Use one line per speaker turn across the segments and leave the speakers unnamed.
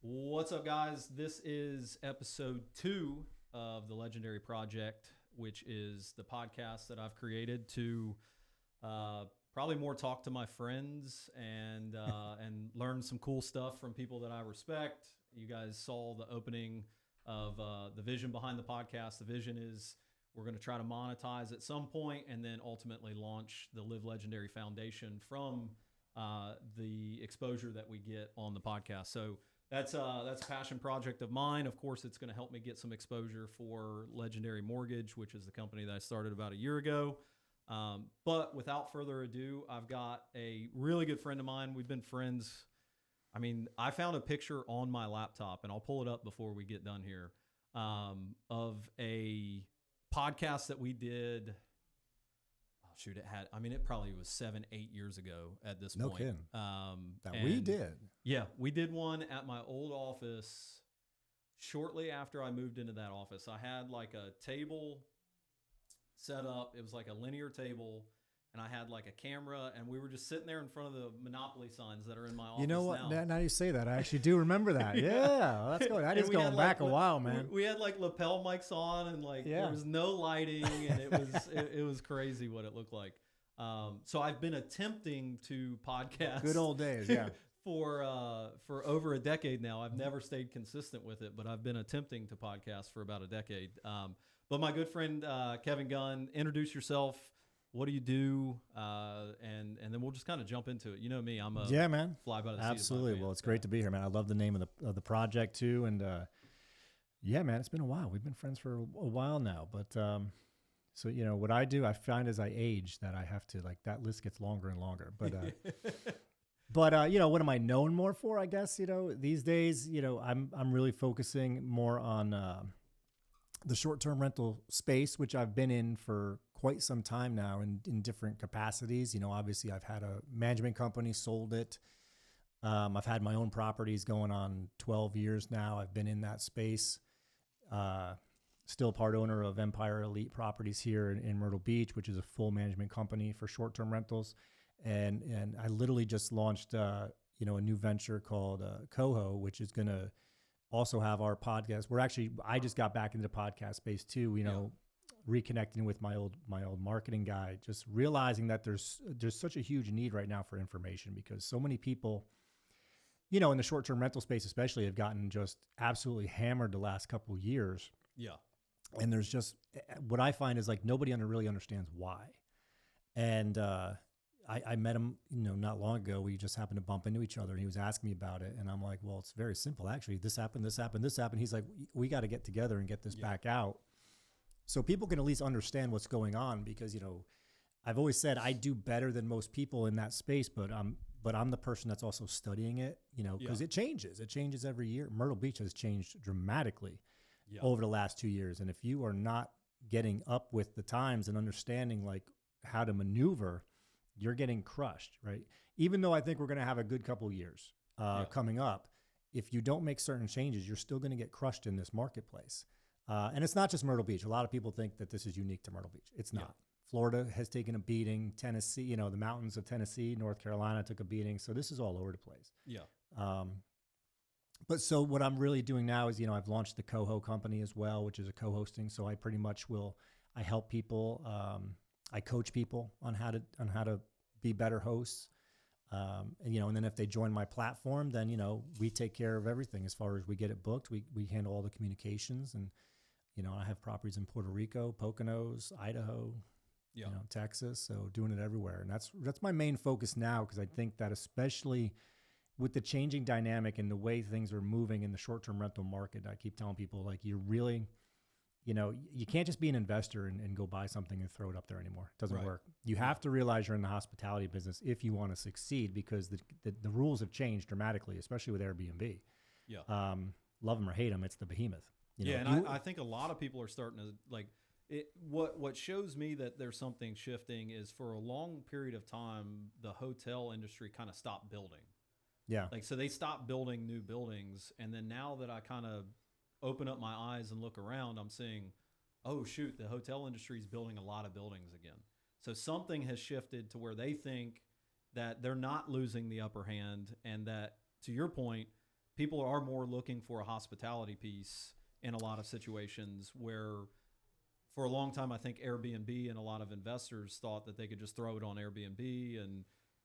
What's up, guys? This is episode 2 of the Legendary Project, which is the podcast that I've created to probably more talk to my friends and and learn some cool stuff from people that I respect. You guys saw the opening of the vision behind the podcast. The vision is we're going to try to monetize at some point and then ultimately launch the Live Legendary Foundation from the exposure that we get on the podcast. So that's a passion project of mine. Of course, it's going to help me get some exposure for Legendary Mortgage, which is the company that I started about a year ago. But without further ado, I've got a really good friend of mine. We've been friends. I mean, I found a picture on my laptop, and I'll pull it up before we get done here, of a podcast that we did. Shoot, it probably was 7-8 years ago at this point.
No kidding. We did.
Yeah, we did one at my old office shortly after I moved into that office. I had like a table set up. It was like a linear table, and I had like a camera, and we were just sitting there in front of the Monopoly signs that are in my office.
You know what?
Now,
Now you say that, I actually do remember that. Yeah, that's good. That is going back a while, man.
We had like lapel mics on, and there was no lighting, and it was it was crazy what it looked like. So I've been attempting to podcast.
Good old days, yeah.
for over a decade now. I've never stayed consistent with it, but I've been attempting to podcast for about a decade. But my good friend Kevin Gunn, introduce yourself. What do you do? And then we'll just kind of jump into it. You know me, I'm a
man.
Fly by the seat
Absolutely.
of my
Well,
pants.
it's great to be here, man. I love the name of the project too, and yeah, man, it's been a while. We've been friends for a while now, but so what I do, I find as I age that I have to that list gets longer and longer. But what am I known more for? I guess these days, I'm really focusing more on the short-term rental space, which I've been in for quite some time now in different capacities. Obviously I've had a management company, sold it. I've had my own properties going on 12 years now. I've been in that space. Still part owner of Empire Elite Properties here in Myrtle Beach, which is a full management company for short-term rentals. And I literally just launched, a new venture called Coho, which is going to also have our podcast. I just got back into the podcast space too, reconnecting with my old marketing guy, just realizing that there's such a huge need right now for information because so many people, in the short-term rental space especially, have gotten just absolutely hammered the last couple of years.
Yeah.
And there's just, what I find is nobody really understands why. And I met him, not long ago. We just happened to bump into each other and he was asking me about it. And I'm like, well, it's very simple. Actually, this happened. He's like, we got to get together and get this back out so people can at least understand what's going on. Because, I've always said I do better than most people in that space, but I'm the person that's also studying it, because it changes. It changes every year. Myrtle Beach has changed dramatically over the last 2 years. And if you are not getting up with the times and understanding how to maneuver, you're getting crushed, right? Even though I think we're going to have a good couple of years coming up, if you don't make certain changes, you're still going to get crushed in this marketplace. And it's not just Myrtle Beach. A lot of people think that this is unique to Myrtle Beach. It's not. Yeah. Florida has taken a beating. Tennessee, the mountains of Tennessee, North Carolina took a beating. So this is all over the place.
Yeah.
But so what I'm really doing now is, I've launched the Coho company as well, which is a co-hosting. So I pretty much I help people. I coach people on how to be better hosts. And then if they join my platform, then, we take care of everything as far as we get it booked. We handle all the communications and, I have properties in Puerto Rico, Poconos, Idaho, Texas. So doing it everywhere. And that's my main focus now. Cause I think that especially with the changing dynamic and the way things are moving in the short-term rental market, I keep telling people you're really, you can't just be an investor and go buy something and throw it up there anymore. It doesn't work. You have to realize you're in the hospitality business if you want to succeed because the rules have changed dramatically, especially with Airbnb.
Yeah.
Love them or hate them, it's the behemoth.
I think a lot of people are starting to what shows me that there's something shifting is for a long period of time, the hotel industry kind of stopped building.
Yeah.
So they stopped building new buildings. And then now that I kind of open up my eyes and look around, I'm seeing, oh shoot, the hotel industry is building a lot of buildings again. So something has shifted to where they think that they're not losing the upper hand and that, to your point, people are more looking for a hospitality piece in a lot of situations where for a long time, I think Airbnb and a lot of investors thought that they could just throw it on Airbnb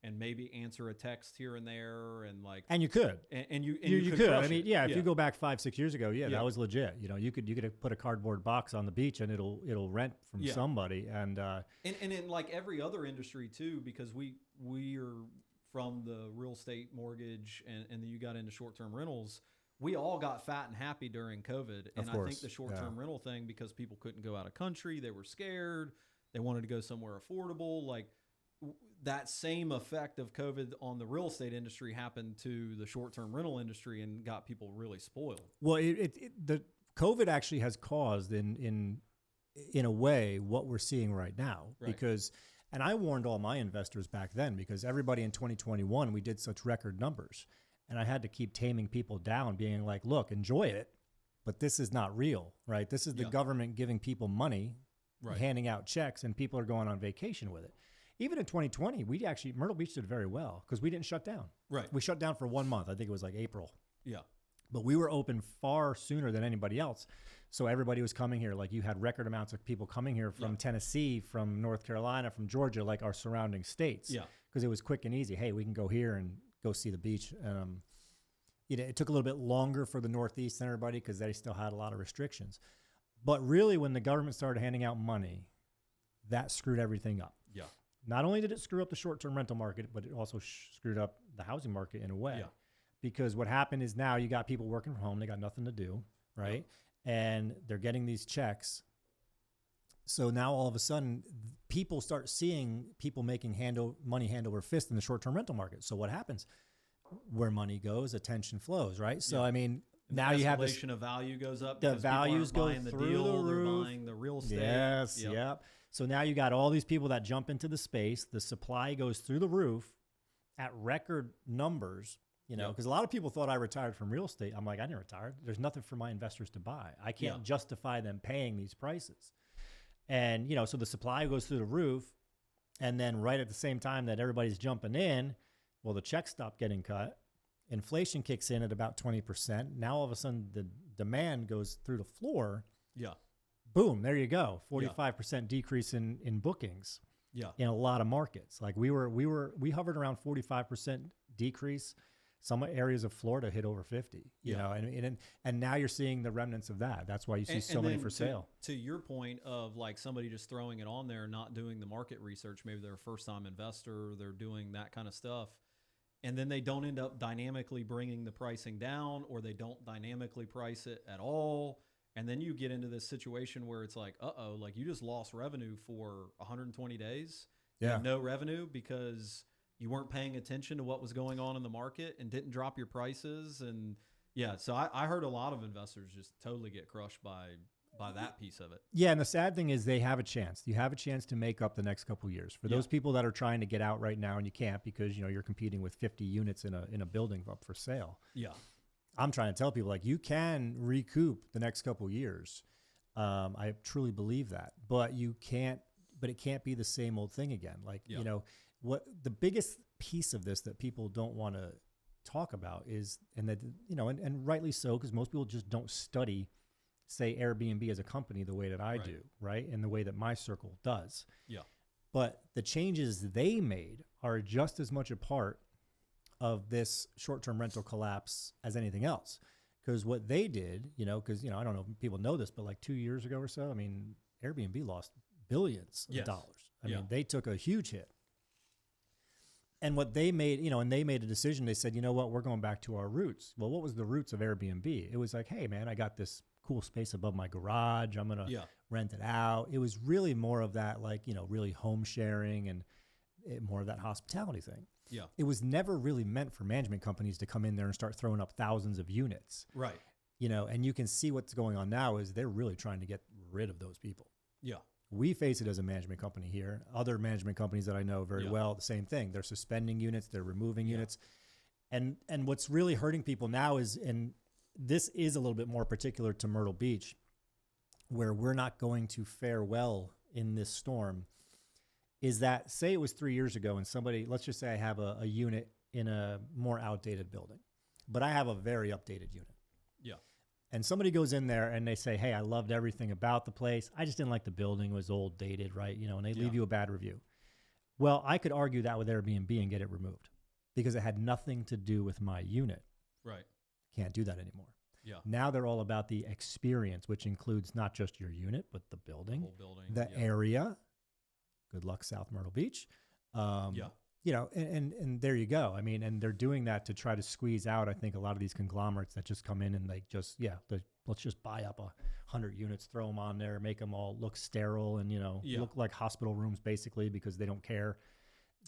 and maybe answer a text here and there
and you could you could. I mean, if you go back 5-6 years ago, that was legit. You could put a cardboard box on the beach and it'll rent from somebody and
in like every other industry too, because we are from the real estate mortgage and then you got into short-term rentals. We all got fat and happy during COVID. And I think the short-term rental thing, because people couldn't go out of country, they were scared, they wanted to go somewhere affordable. Like that same effect of COVID on the real estate industry happened to the short-term rental industry and got people really spoiled.
Well, the COVID actually has caused in a way what we're seeing right now, because, and I warned all my investors back then, because everybody in 2021, we did such record numbers. And I had to keep taming people down, being like, look, enjoy it, but this is not real, right? This is the government giving people money, handing out checks, and people are going on vacation with it. Even in 2020, Myrtle Beach did very well because we didn't shut down.
Right.
We shut down for 1 month. I think it was like April.
Yeah.
But we were open far sooner than anybody else. So everybody was coming here. Like you had record amounts of people coming here from Tennessee, from North Carolina, from Georgia, like our surrounding states.
Yeah.
Because it was quick and easy. Hey, we can go here and go see the beach. It took a little bit longer for the Northeast and everybody because they still had a lot of restrictions. But really, when the government started handing out money, that screwed everything up.
Yeah.
Not only did it screw up the short-term rental market, but it also screwed up the housing market in a way.
Yeah.
Because what happened is now you got people working from home. They got nothing to do, right? Yeah. And they're getting these checks. So now all of a sudden, people start seeing people making money hand over fist in the short-term rental market. So what happens? Where money goes, attention flows, right? So, I mean, now you have this...
The of value goes up.
The values go through the roof.
They're buying the real estate.
Yes, yep. So now you got all these people that jump into the space. The supply goes through the roof at record numbers, because a lot of people thought I retired from real estate. I'm like, I didn't retire. There's nothing for my investors to buy. I can't justify them paying these prices. And, so the supply goes through the roof. And then right at the same time that everybody's jumping in, well, the checks stop getting cut. Inflation kicks in at about 20%. Now all of a sudden the demand goes through the floor.
Yeah.
Boom, there you go. 45% decrease in bookings.
Yeah.
In a lot of markets. Like we hovered around 45% decrease. Some areas of Florida hit over 50, you know, and now you're seeing the remnants of that. That's why you see so many for sale.
To your point of like somebody just throwing it on there, not doing the market research, maybe they're a first-time investor, they're doing that kind of stuff, and then they don't end up dynamically bringing the pricing down, or they don't dynamically price it at all, and then you get into this situation where it's like, like you just lost revenue for 120 days.
Yeah.
You have no revenue because you weren't paying attention to what was going on in the market and didn't drop your prices. And so I heard a lot of investors just totally get crushed by that piece of it.
Yeah. And the sad thing is they have a chance. You have a chance to make up the next couple of years. For those people that are trying to get out right now and you can't because, you're competing with 50 units in a building up for sale.
Yeah.
I'm trying to tell people like you can recoup the next couple of years. I truly believe that, but it can't be the same old thing again. Like, what the biggest piece of this that people don't want to talk about is, and that, and rightly so, because most people just don't study, say, Airbnb as a company the way that I do, right? And the way that my circle does.
Yeah.
But the changes they made are just as much a part of this short-term rental collapse as anything else. Because what they did, because, I don't know if people know this, but like 2 years ago or so, I mean, Airbnb lost billions of dollars. I mean, they took a huge hit. And what they made, and they made a decision. They said, you know what, we're going back to our roots. Well, what was the roots of Airbnb? It was like, hey, man, I got this cool space above my garage. I'm going to rent it out. It was really more of that, like, really home sharing and more of that hospitality thing.
Yeah.
It was never really meant for management companies to come in there and start throwing up thousands of units.
Right.
And you can see what's going on now is they're really trying to get rid of those people.
Yeah.
We face it as a management company here. Other management companies that I know very well, the same thing. They're suspending units, they're removing units. And what's really hurting people now is, and this is a little bit more particular to Myrtle Beach, where we're not going to fare well in this storm, is that, say it was 3 years ago and somebody, let's just say I have a unit in a more outdated building. but I have a very updated unit.
Yeah.
And somebody goes in there and they say, hey, I loved everything about the place. I just didn't like the building. It was old, dated, right? You know, and they leave you a bad review. Well, I could argue that with Airbnb and get it removed because it had nothing to do with my unit.
Right.
Can't do that anymore.
Yeah.
Now they're all about the experience, which includes not just your unit, but the building,
whole building,
the area. Good luck, South Myrtle Beach. You know, and there you go. I mean, and they're doing that to try to squeeze out, I think, a lot of these conglomerates that just come in and they just, let's just buy up 100 units, throw them on there, make them all look sterile and, you know, look like hospital rooms basically because they don't care.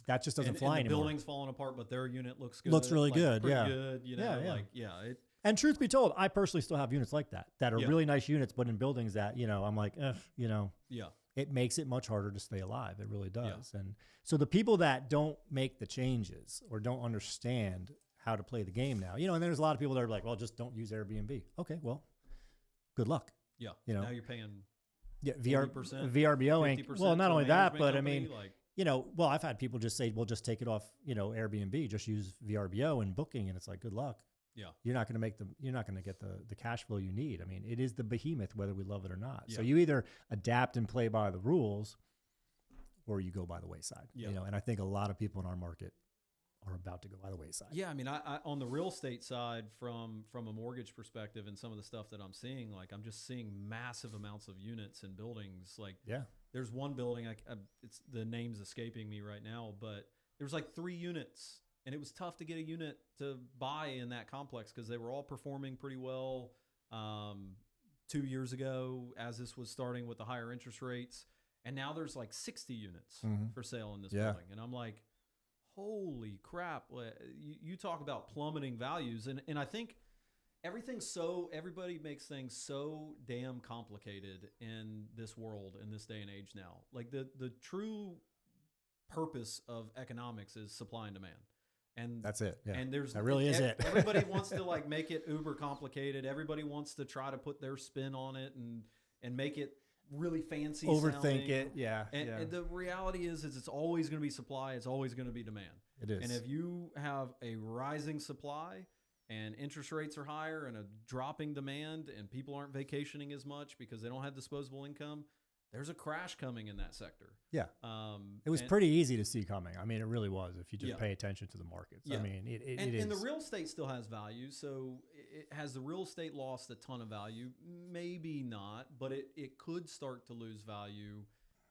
That just doesn't fly
and the
anymore.
Building's falling apart, but their unit looks good.
Looks really good,
pretty
yeah.
good, you know,
And truth be told, I personally still have units like that are really nice units, but in buildings that, you know, I'm like, you know.
Yeah.
It makes it much harder to stay alive. It really does. Yeah. And so the people that don't make the changes or don't understand how to play the game now, you know, and there's a lot of people that are like, well, just don't use Airbnb. Okay, well, good luck.
Yeah.
You know,
now you're paying
VRBO ain't, well, not only that, but
company,
I mean, you know, well, I've had people just say, well, just take it off, you know, Airbnb, just use VRBO and booking. And it's like, good luck.
Yeah.
You're not going to get the cash flow you need. I mean, it is the behemoth, whether we love it or not.
Yeah.
So you either adapt and play by the rules or you go by the wayside, you know, and I think a lot of people in our market are about to go by the wayside.
Yeah. I mean, I on the real estate side from a mortgage perspective and some of the stuff that I'm seeing, like I'm just seeing massive amounts of units and buildings. Like there's one building, it's the name's escaping me right now, but there's like 3 units. And it was tough to get a unit to buy in that complex because they were all performing pretty well 2 years ago as this was starting with the higher interest rates. And now there's like 60 units for sale in this building. And I'm like, holy crap. You talk about plummeting values. And I think everybody makes things so damn complicated in this world, in this day and age now. Like the true purpose of economics is supply and demand. And
that's it. Yeah.
And
that really is it.
Everybody wants to like make it uber complicated. Everybody wants to try to put their spin on it and make it really fancy.
Overthink
sounding.
it. Yeah.
And the reality is it's always going to be supply. It's always going to be demand.
It is.
And if you have a rising supply and interest rates are higher and a dropping demand and people aren't vacationing as much because they don't have disposable income, there's a crash coming in that sector.
Yeah. It was pretty easy to see coming. I mean, it really was if you just pay attention to the markets.
Yeah.
I mean, it is.
And the real estate still has value. So has the real estate lost a ton of value? Maybe not, but it could start to lose value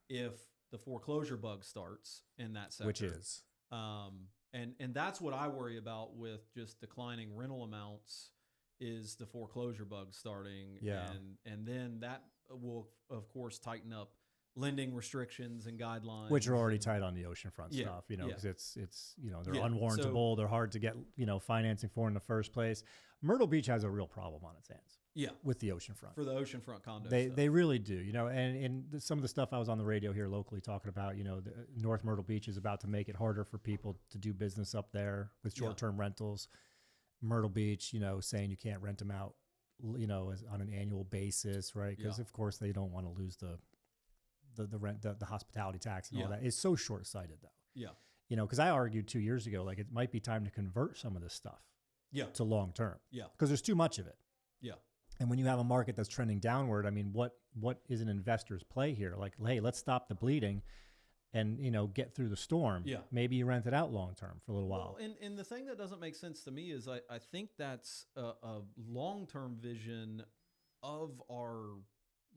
if the foreclosure bug starts in that sector.
Which is.
And that's what I worry about with just declining rental amounts is the foreclosure bug starting.
Yeah.
And then that will, of course, tighten up lending restrictions and guidelines.
Which are already tight on the oceanfront stuff, you know, because it's, you know, they're unwarrantable. They're hard to get, you know, financing for in the first place. Myrtle Beach has a real problem on its hands.
Yeah.
With the oceanfront.
For the oceanfront condos.
They really do, you know, and some of the stuff I was on the radio here locally talking about, you know, the North Myrtle Beach is about to make it harder for people to do business up there with short-term rentals. Myrtle Beach, you know, saying you can't rent them out, you know, on an annual basis, right? Because of course they don't want to lose the rent, the hospitality tax and all that. It's so short-sighted though.
Yeah.
You know, because I argued 2 years ago, like it might be time to convert some of this stuff to long-term.
Yeah.
Because there's too much of it.
Yeah.
And when you have a market that's trending downward, I mean, what is an investor's play here? Like, hey, let's stop the bleeding and, you know, get through the storm.
Yeah.
Maybe you rent it out long-term for a little while.
Well, and the thing that doesn't make sense to me is I think that's a long-term vision of our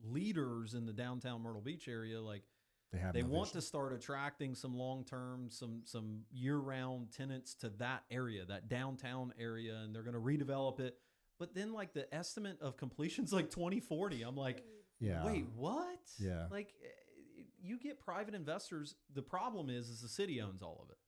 leaders in the downtown Myrtle Beach area. Like they want to start attracting some long-term, some year-round tenants to that area, that downtown area, and they're going to redevelop it. But then like the estimate of completion's like 2040. I'm like, wait, what?
Yeah.
Like you get private investors. The problem is the city owns all of it.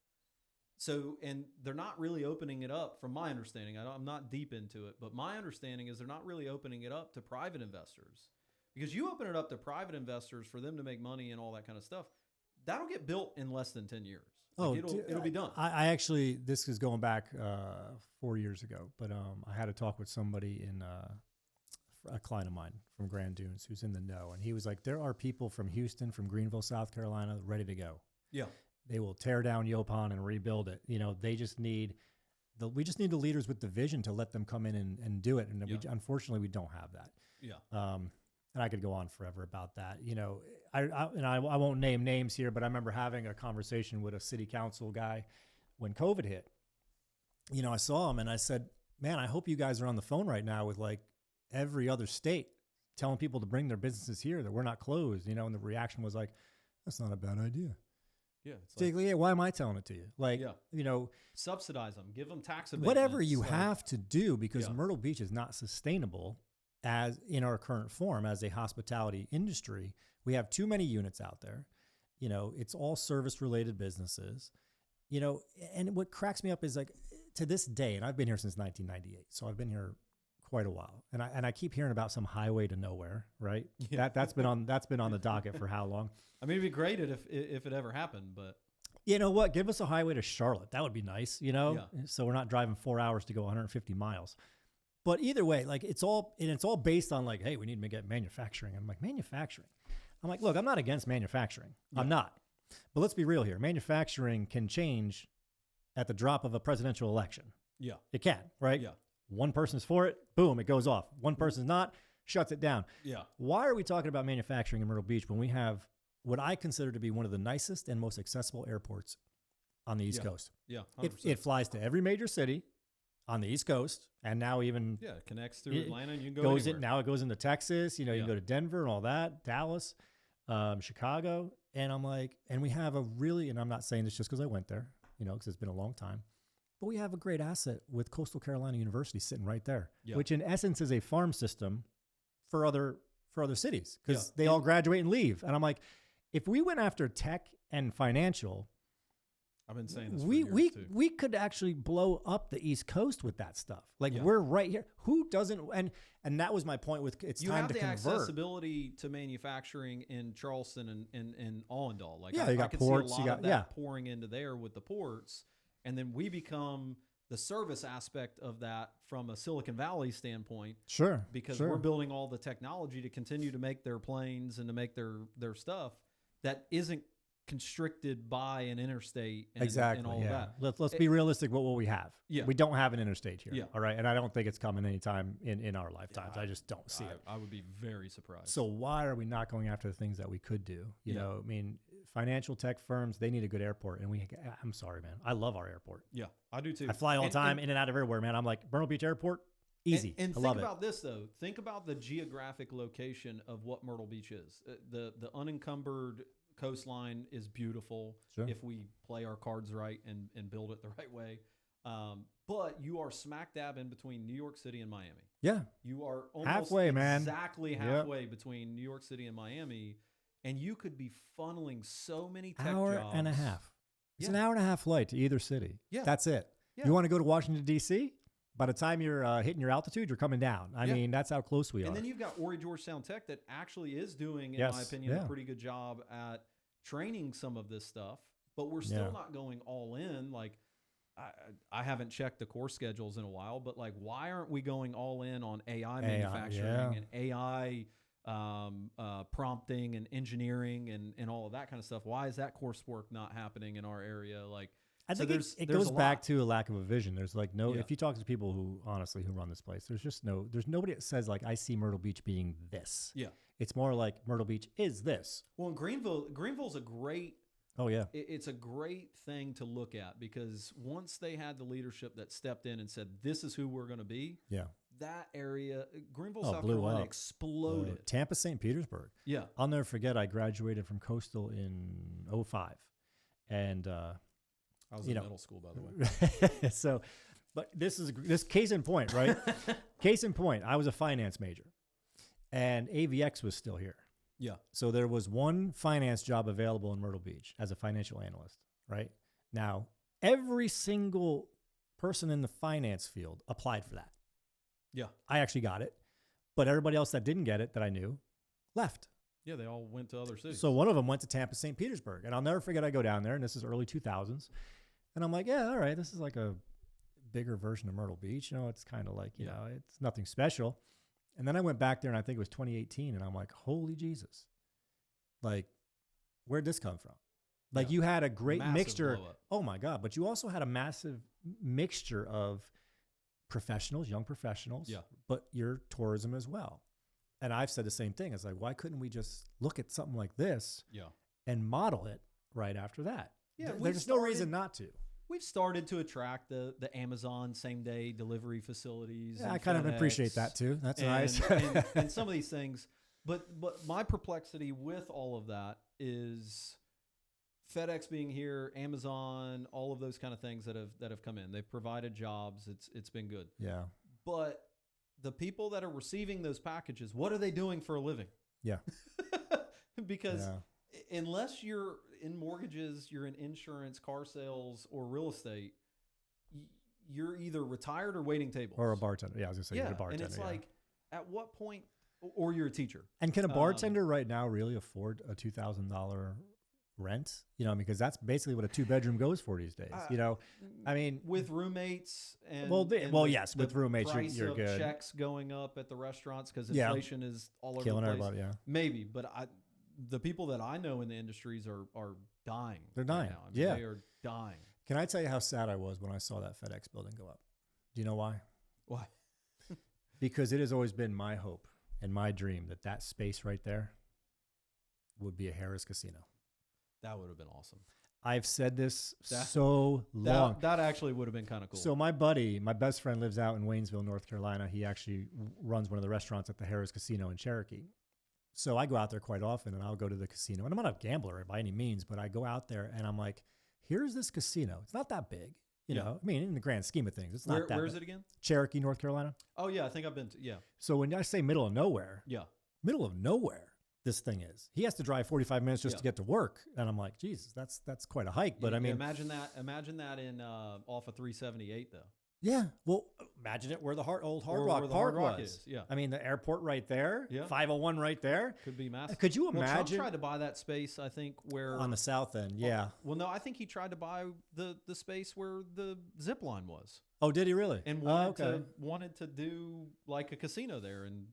So, and they're not really opening it up from my understanding. I'm not deep into it, but my understanding is they're not really opening it up to private investors, because you open it up to private investors for them to make money and all that kind of stuff. That'll get built in less than 10 years. Like it'll be done.
I actually, this is going back 4 years ago, but I had a talk with somebody in a client of mine from Grand Dunes who's in the know. And he was like, there are people from Houston, from Greenville, South Carolina, ready to go.
Yeah.
They will tear down Yopon and rebuild it. You know, they just need we just need the leaders with the vision to let them come in and do it. And unfortunately, we don't have that.
Yeah.
And I could go on forever about that. You know, I won't name names here, but I remember having a conversation with a city council guy when COVID hit. You know, I saw him and I said, man, I hope you guys are on the phone right now with like every other state telling people to bring their businesses here, that we're not closed, you know, and the reaction was like, that's not a bad idea.
Yeah. It's
like, why am I telling it to you? Like, you know,
subsidize them, give them tax abatements.
Whatever you have to do, because Myrtle Beach is not sustainable as in our current form as a hospitality industry. We have too many units out there. You know, it's all service related businesses, you know, and what cracks me up is like to this day, and I've been here since 1998. So I've been here quite a while. And I keep hearing about some highway to nowhere, right? Yeah. That's been on the docket for how long?
I mean, it'd be great if it ever happened, but
you know what? Give us a highway to Charlotte. That would be nice, you know?
Yeah.
So we're not driving 4 hours to go 150 miles. But either way, like it's all based on like, hey, we need to get manufacturing. I'm like, manufacturing? I'm like, look, I'm not against manufacturing. Yeah. I'm not. But let's be real here. Manufacturing can change at the drop of a presidential election.
Yeah.
It can, right?
Yeah.
One person's for it, boom, it goes off. One person's not, shuts it down.
Yeah.
Why are we talking about manufacturing in Myrtle Beach when we have what I consider to be one of the nicest and most accessible airports on the East Coast?
Yeah.
It flies to every major city on the East Coast, and now even
it connects through Atlanta, and you can go anywhere.
Now it goes into Texas. You know, you can go to Denver and all that, Dallas, Chicago, and I'm like, and we have a really, and I'm not saying this just because I went there, you know, because it's been a long time, but we have a great asset with Coastal Carolina University sitting right there, which in essence is a farm system for other cities because they all graduate and leave, and I'm like, if we went after tech and financial.
I've been saying this for years too.
We could actually blow up the East Coast with that stuff. Like we're right here. Who doesn't? And that was my point with time to convert. You have the accessibility
to manufacturing in Charleston and Allendale. Like
you got ports.
See a lot of that pouring into there with the ports, and then we become the service aspect of that from a Silicon Valley standpoint.
Sure,
because we're building all the technology to continue to make their planes and to make their stuff that isn't constricted by an interstate and, and all of that.
Let's be realistic with what we have.
Yeah.
We don't have an interstate here. All right. And I don't think it's coming anytime in our lifetimes. I just don't see it.
I would be very surprised.
So why are we not going after the things that we could do? You know, I mean, financial tech firms, they need a good airport. And I'm sorry, man. I love our airport.
Yeah, I do too.
I fly all the time in and out of everywhere, man. I'm like, Myrtle Beach Airport, easy.
And think about this, though. Think about the geographic location of what Myrtle Beach is. The unencumbered coastline is beautiful if we play our cards right and build it the right way. But you are smack dab in between New York City and Miami.
Yeah.
You are almost
halfway, man.
Exactly halfway between New York City and Miami. And you could be funneling so many tech
hour
jobs.
And a half. It's an hour and a half flight to either city.
Yeah.
That's it. Yeah. You want to go to Washington, D.C.? By the time you're hitting your altitude, you're coming down. I mean, that's how close we are.
And then you've got Horry Georgetown Tech that actually is doing, in my opinion, a pretty good job at training some of this stuff. But we're still not going all in. Like, I haven't checked the course schedules in a while, but like, why aren't we going all in on AI manufacturing and AI prompting and engineering and all of that kind of stuff? Why is that coursework not happening in our area? Like,
I think it goes back to a lack of a vision. There's like if you talk to people who run this place, there's nobody that says like, I see Myrtle Beach being this.
Yeah.
It's more like Myrtle Beach is this.
Well, in Greenville's a great, it's a great thing to look at because once they had the leadership that stepped in and said, this is who we're going to be.
Yeah.
That area, Greenville, South Carolina exploded.
Tampa, St. Petersburg.
Yeah.
I'll never forget. I graduated from Coastal in 2005. And,
I was in middle school, by the
way. So, but this case in point, right? Case in point, I was a finance major and AVX was still here.
Yeah.
So there was one finance job available in Myrtle Beach as a financial analyst, right? Now, every single person in the finance field applied for that.
Yeah.
I actually got it, but everybody else that didn't get it that I knew left.
Yeah, they all went to other cities.
So one of them went to Tampa, St. Petersburg. And I'll never forget, I go down there, and this is early 2000s. And I'm like, yeah, all right, this is like a bigger version of Myrtle Beach. You know, it's kind of like, you know, it's nothing special. And then I went back there, and I think it was 2018, and I'm like, holy Jesus. Like, where'd this come from? Like you had a great
Massive
mixture.
blow up.
Oh my God. But you also had a massive mixture of professionals, young professionals,
Yeah.
but your tourism as well. And I've said the same thing. It's like, why couldn't we just look at something like this
Yeah.
and model it right after that?
Yeah,
There's no reason not to.
We've started to attract the Amazon same day delivery facilities.
Yeah,
and
I kind of
FedEx
appreciate that too. That's nice.
and some of these things. But my perplexity with all of that is FedEx being here, Amazon, all of those kind of things that have come in. They've provided jobs. It's been good.
Yeah.
But the people that are receiving those packages, what are they doing for a living?
Yeah.
Because unless you're in mortgages, you're in insurance, car sales, or real estate, you're either retired or waiting tables.
Or a bartender. Yeah, I was going to say you're a bartender.
And it's like, at what point, or you're a teacher.
And can a bartender right now really afford a $2,000 rent? You know, because that's basically what a 2-bedroom goes for these days. You know, I mean,
with roommates and
yes, with roommates, you're
of
good.
Checks going up at the restaurants because inflation is all over
killing
the place.
Everybody. Yeah,
maybe, but the people that I know in the industries are dying.
They're dying.
Right now. I mean, they are dying.
Can I tell you how sad I was when I saw that FedEx building go up? Do you know why?
Why?
Because it has always been my hope and my dream that space right there would be a Harrah's Casino.
That would have been awesome.
I've said this so long.
That actually would have been kind of cool.
So my buddy, my best friend lives out in Waynesville, North Carolina. He actually runs one of the restaurants at the Harrah's Casino in Cherokee. So I go out there quite often and I'll go to the casino. And I'm not a gambler by any means, but I go out there and I'm like, here's this casino. It's not that big. You know, I mean, in the grand scheme of things, it's not that
Where is
big.
it again?
Cherokee, North Carolina.
Oh, yeah. I think I've been to, yeah.
So when I say middle of nowhere, middle of nowhere, this thing is. He has to drive 45 minutes just to get to work. And I'm like, Jesus, that's quite a hike. But I mean,
imagine that in off of 378 though.
Yeah. Well, imagine it where the old Hard
Or
Rock
where the
Park
Hard Rock
was.
is, yeah.
I mean, the airport right there.
Yeah.
501 right there.
Could be massive.
Could you
Well, Trump
imagine?
tried to buy that space, I think, where
On the south end, yeah.
Well, no, I think he tried to buy the space where the zip line was.
Oh, did he really?
And wanted to do like a casino there, and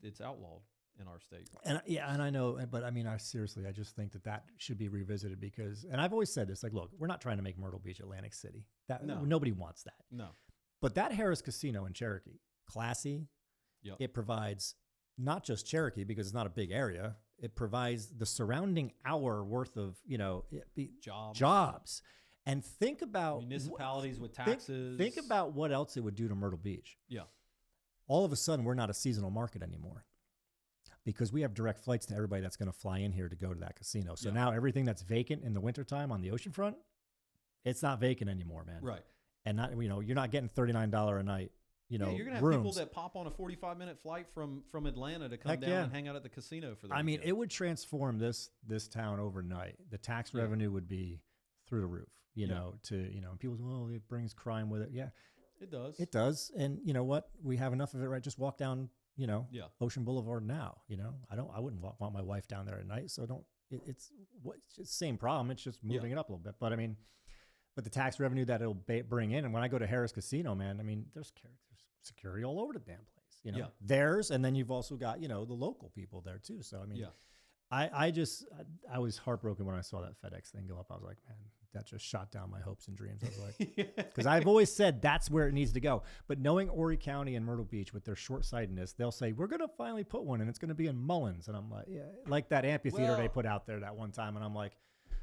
it's outlawed in our state.
And and I know, but I mean, I just think that should be revisited because, and I've always said this, like, look, we're not trying to make Myrtle Beach Atlantic City. Nobody wants that.
No.
But that Harrah's Casino in Cherokee, classy.
Yep.
It provides not just Cherokee because it's not a big area. It provides the surrounding hour worth of, jobs. And think about
municipalities with taxes.
Think about what else it would do to Myrtle Beach.
Yeah.
All of a sudden, we're not a seasonal market anymore because we have direct flights to everybody that's going to fly in here to go to that casino. So now everything that's vacant in the wintertime on the oceanfront, it's not vacant anymore, man.
Right.
And not, you're not getting $39 a night,
you're going to have
rooms.
people that pop on a 45-minute flight from Atlanta to come down and hang out at the casino for the weekend.
mean, it would transform this town overnight. The tax revenue would be through the roof, and people say, well, it brings crime with it. Yeah.
It does.
It does. And you know what? We have enough of it, right? Just walk down, Ocean Boulevard now, I wouldn't want my wife down there at night. So it's the same problem. It's just moving it up a little bit. But I mean, but the tax revenue that it'll bring in. And when I go to Harrah's Casino, man, I mean, there's security all over the damn place, theirs. And then you've also got, the local people there too. So, I mean, I was heartbroken when I saw that FedEx thing go up. I was like, man, that just shot down my hopes and dreams. I was like, because I've always said that's where it needs to go. But knowing Horry County and Myrtle Beach with their short-sightedness, they'll say, we're going to finally put one and it's going to be in Mullins. And I'm like, yeah, like that amphitheater they put out there that one time. And I'm like,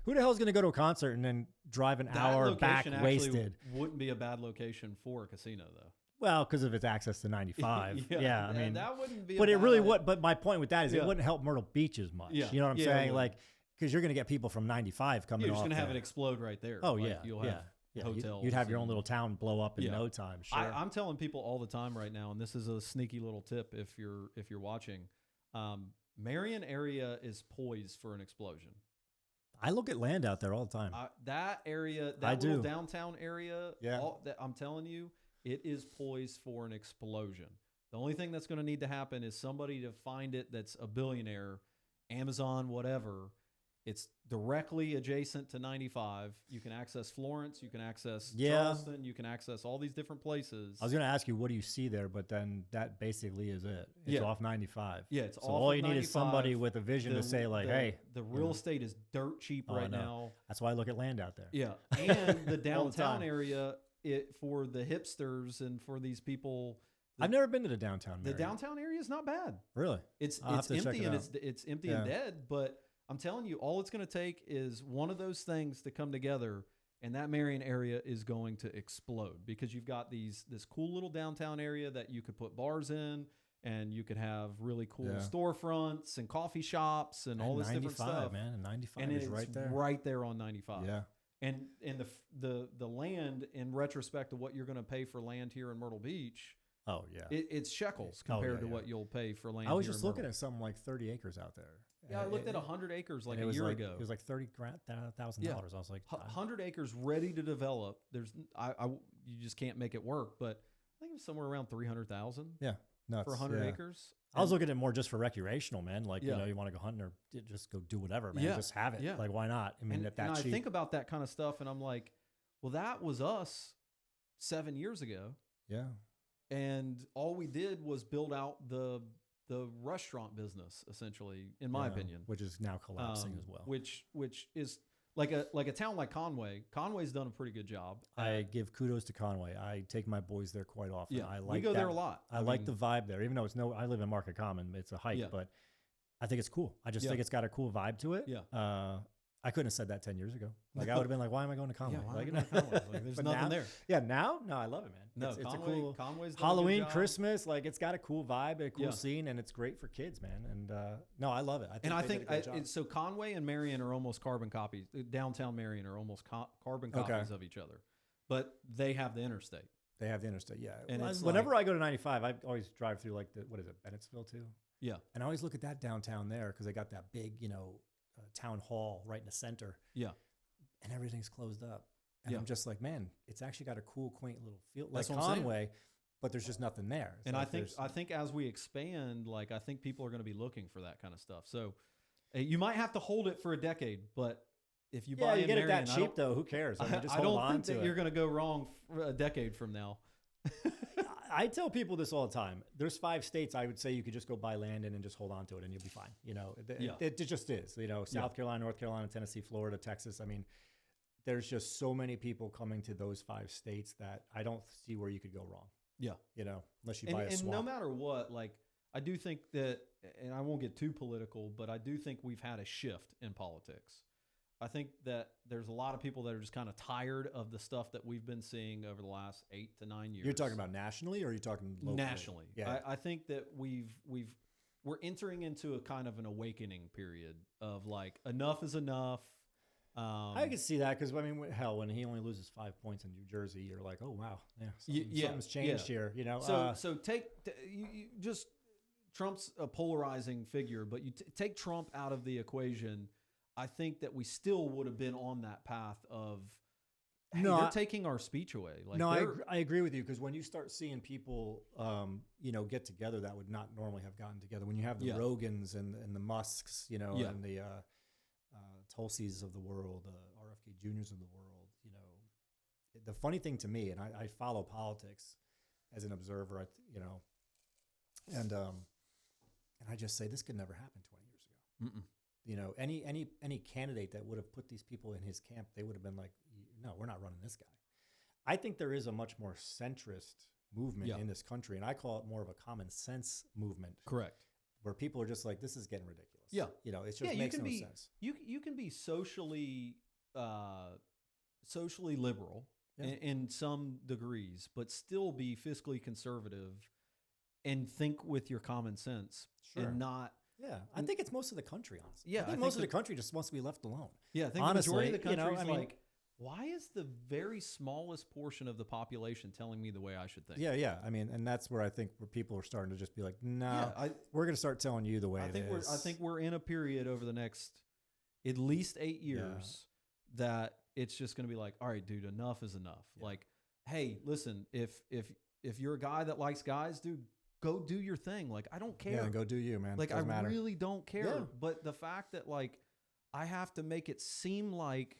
who the hell is going to go to a concert and then drive an hour back wasted?
Wouldn't be a bad location for a casino, though.
Well, because of its access to 95. I mean,
that wouldn't be.
But it really would. But my point with that is it wouldn't help Myrtle Beach as much. You know what I'm saying? Like, because you're going to get people from 95 coming.
You're just
off
going to have it explode right there.
Oh
like, you'll have hotels.
You'd have your own little town blow up in no time. Sure.
I'm telling people all the time right now, and this is a sneaky little tip if you're watching. Marion area is poised for an explosion.
I look at land out there all the time.
That area, that little downtown area, I'm telling you, it is poised for an explosion. The only thing that's going to need to happen is somebody to find it that's a billionaire, Amazon, whatever, It's directly adjacent to 95. You can access Florence. You can access
Yeah.
Charleston. You can access all these different places.
I was going to ask you, what do you see there? But then that basically is it. It's
Yeah.
off 95.
Yeah, it's
So
off
all
of
you need is
95.
somebody with a vision to say like, hey,
the real estate is dirt cheap
Oh, I
right
know.
now.
that's why I look at land out there.
Yeah, and the
All the
downtown
time.
area, for the hipsters and for these people,
I've never been to the downtown.
the
Marion.
downtown area is not bad.
Really?
It's
I'll have to check
empty
it
and
out.
it's empty
Yeah.
and dead. But I'm telling you, all it's going to take is one of those things to come together, and that Marion area is going to explode because you've got this cool little downtown area that you could put bars in, and you could have really cool
Yeah.
storefronts and coffee shops and all this different stuff.
Man, and 95
And
is
it's
right there.
on 95.
Yeah.
And the land, in retrospect to what you're going to pay for land here in Myrtle Beach,
Oh yeah.
it's shekels
Oh,
compared
yeah,
to
yeah.
what you'll pay for land.
I was
here
just
in
looking
Myrtle.
at something like 30 acres out there.
Yeah, I
And
looked at
it-
100 acres like
and
a
it was
year
like,
ago.
It was like $30,000.
Yeah.
I was like,
100 acres ready to develop. There's you just can't make it work. But I think it was somewhere around 300,000
yeah, nuts.
for 100
yeah.
acres.
I was
And-
looking at more just for recreational, man. Like,
Yeah.
you want to go hunting or just go do whatever, man.
Yeah,
Just have it.
yeah.
Like, why not? I mean,
and,
at that
and I
cheap.
think about that kind of stuff, and I'm like, well, that was us 7 years ago.
yeah.
And all we did was build out the restaurant business, essentially, in my
Yeah,
opinion,
which is now collapsing as well.
Which is like a town like Conway. Conway's done a pretty good job.
I give kudos to Conway. I take my boys there quite often.
Yeah,
I
we
like
go
that.
there a lot.
I like the vibe there, even though I live in Market Common. It's a hike,
Yeah.
but I think it's cool. I just
Yeah.
think it's got a cool vibe to it.
Yeah.
I couldn't have said that 10 years ago. Like, I would have been like, why am I going to Conway?
Yeah, why
Like,
am I going to Conway? Like, there's
but
nothing
now-
there.
Yeah, now? No, I love it, man.
No,
it's a
Conway,
cool
Conway's done a good
Halloween,
job.
Christmas. Like, it's got a cool vibe, a cool
Yeah.
scene, and it's great for kids, man. And no, I love it.
And I
they
think
did a good job.
so. Conway and Marion are almost carbon copies. Downtown Marion are almost carbon
Okay.
copies of each other, but they have the interstate.
They have the interstate, yeah.
And it's
Whenever I go to 95, I always drive through like what is it, Bennettsville too?
Yeah,
And I always look at that downtown there because they got that big, town hall right in the center,
yeah.
and everything's closed up. And
Yeah.
I'm just like, man, it's actually got a cool, quaint little feel, like
That's what I'm saying.
Conway, but there's just nothing there. It's
And
like
I think as we expand, like I think people are going to be looking for that kind of stuff. So you might have to hold it for a decade, but if you
yeah,
buy
you
in
get it
Marion,
that cheap though. Who cares? I mean, just
I
hold
don't
on
think
to
that
it.
you're going to go wrong for a decade from now.
I tell people this all the time. There's 5 states I would say you could just go buy land in and just hold on to it and you'll be fine.
Yeah.
It just is. South Carolina, North Carolina, Tennessee, Florida, Texas. I mean, there's just so many people coming to those 5 states that I don't see where you could go wrong.
Yeah.
Unless you buy a
And
swamp.
no matter what, like I do think that, and I won't get too political, but I do think we've had a shift in politics. I think that there's a lot of people that are just kind of tired of the stuff that we've been seeing over the last 8 to 9 years.
You're talking about nationally, or are you talking locally?
Nationally.
Yeah.
I think that we're entering into a kind of an awakening period of like enough is enough.
I can see that because hell, when he only loses 5 points in New Jersey, you're like, oh wow, something's changed here.
So you just Trump's a polarizing figure, but you take Trump out of the equation. I think that we still would have been on that path of, hey, they're taking our speech away. Like
I agree with you because when you start seeing people, get together that would not normally have gotten together. When you have the Rogans and the Musks, and the Tulsis of the world, RFK Juniors of the world, the funny thing to me, and I follow politics as an observer, and I just say this could never happen 20 years ago.
Mm-mm.
Any candidate that would have put these people in his camp, they would have been like, no, we're not running this guy. I think there is a much more centrist movement in this country, and I call it more of a common sense movement.
Correct.
Where people are just like, this is getting ridiculous.
Yeah.
It just makes no sense.
You can be socially liberal in some degrees, but still be fiscally conservative and think with your common sense and not.
Yeah, I think it's most of the country, honestly.
Yeah,
I think most of the country just wants to be left alone.
Yeah, I think
honestly,
the majority of the country is like, why is the very smallest portion of the population telling me the way I should think?
Yeah. And that's where I think where people are starting to just be like, no, we're going to start telling you the way it is.
I think we're in a period over the next at least 8 years that it's just going to be like, all right, dude, enough is enough. Yeah. Like, hey, listen, if you're a guy that likes guys, dude, go do your thing. Like, I don't care.
Yeah, go do you, man.
Like,
Doesn't matter.
Really don't care. Yeah. But the fact that, like, I have to make it seem like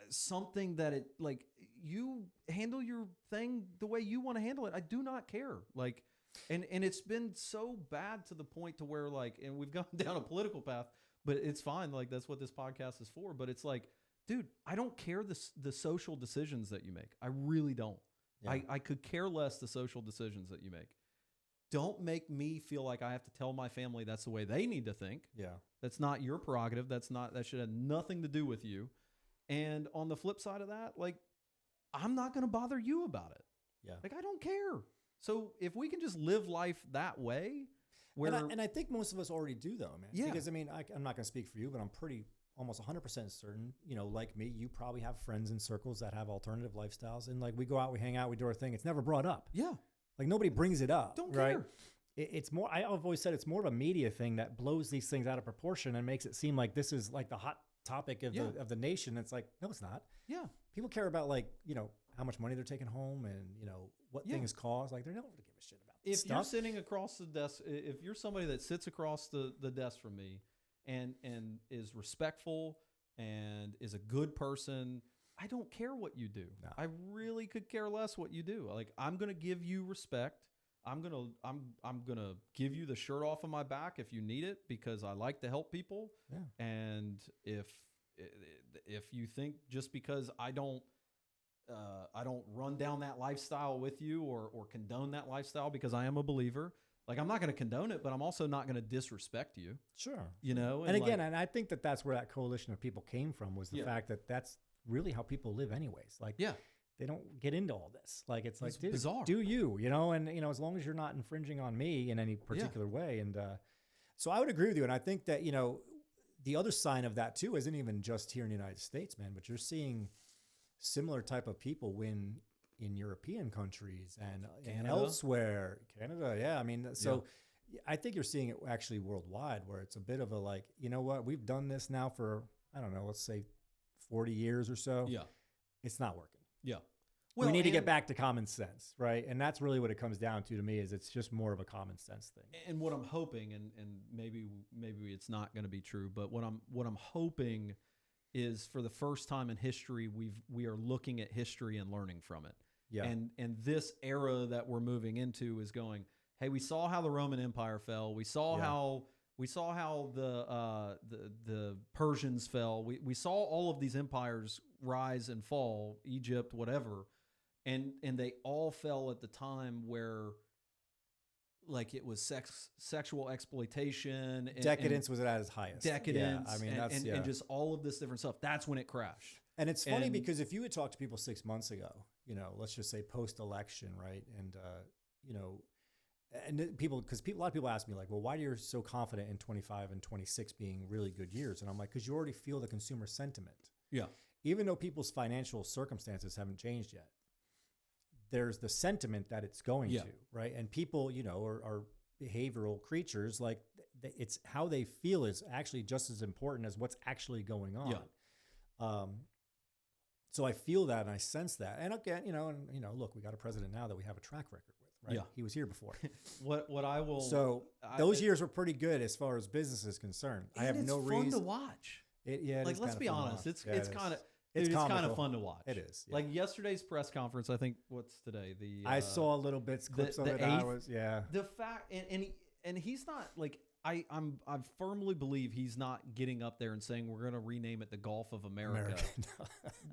something that it like you handle your thing the way you want to handle it. I do not care. Like, and it's been so bad to the point to where like, and we've gone down a political path, but it's fine. Like that's what this podcast is for. But it's like, dude, I don't care the social decisions that you make. I really don't. Yeah. I could care less the social decisions that you make. Don't make me feel like I have to tell my family that's the way they need to think.
Yeah.
That's not your prerogative. That should have nothing to do with you. And on the flip side of that, like, I'm not going to bother you about it.
Yeah.
Like, I don't care. So if we can just live life that way, where
and I think most of us already do, though, man.
Yeah.
Because I mean, I'm not going to speak for you, but I'm pretty almost 100% certain. You know, like me, you probably have friends in circles that have alternative lifestyles, and like we go out, we hang out, we do our thing. It's never brought up.
Yeah.
Like nobody brings it up.
Don't
right?
care.
It's more. I've always said it's more of a media thing that blows these things out of proportion and makes it seem like this is like the hot topic of the nation. It's like, no, it's not.
Yeah.
People care about like, you know, how much money they're taking home and, you know, what things cost. Like, they don't give a shit about this stuff.
If you're sitting across the desk, if you're somebody that sits across the desk from me and is respectful and is a good person, I don't care what you do.
No.
I really could care less what you do. Like, I'm going to give you respect. I'm gonna give you the shirt off of my back if you need it, because I like to help people.
Yeah.
And if you think just because I don't run down that lifestyle with you or condone that lifestyle, because I am a believer, like, I'm not going to condone it, but I'm also not going to disrespect you.
Sure.
You know?
And again, and I think that's where that coalition of people came from, was the fact that that's really how people live anyways. Like, they don't get into all this. Like, it's like, dude,
bizarre.
Do you know, and, you know, as long as you're not infringing on me in any particular way. And so I would agree with you. And I think that, you know, the other sign of that too isn't even just here in the United States, man, but you're seeing similar type of people win in European countries and elsewhere. Canada, yeah. I mean, so I think you're seeing it actually worldwide, where it's a bit of a like, you know what, we've done this now for, I don't know, let's say 40 years or so.
Yeah.
It's not working.
Yeah.
Well, we need to get back to common sense, right? And that's really what it comes down to me, is it's just more of a common sense thing.
And what I'm hoping, and maybe it's not going to be true, but what I'm hoping is, for the first time in history, we are looking at history and learning from it.
Yeah.
And this era that we're moving into is going, hey, we saw how the Roman Empire fell. We saw how the Persians fell. We saw all of these empires rise and fall, Egypt, whatever. And they all fell at the time where, like, it was sexual exploitation.
Decadence was at its highest.
Decadence.
Yeah, I mean,
and just all of this different stuff. That's when it crashed.
And it's funny because if you had talked to people 6 months ago, you know, let's just say post-election, right? And, you know, and a lot of people ask me, like, well, why are you so confident in 25 and 26 being really good years? And I'm like, because you already feel the consumer sentiment.
Yeah.
Even though people's financial circumstances haven't changed yet, there's the sentiment that it's going to, right? And people, you know, are behavioral creatures. Like, it's how they feel is actually just as important as what's actually going on.
Yeah.
So I feel that and I sense that. And again, you know, look, we got a president now that we have a track record with, right?
Yeah.
He was here before.
what I will.
So those years were pretty good as far as business is concerned. I have no reason.
It's fun to watch.
Like,
let's be honest. It's kind of.
It's
kind of fun to watch.
It is. Yeah.
Like yesterday's press conference, I think, what's today?
I saw little clips of it.
The fact, and he's not like, I firmly believe he's not getting up there and saying we're going to rename it the Gulf of America.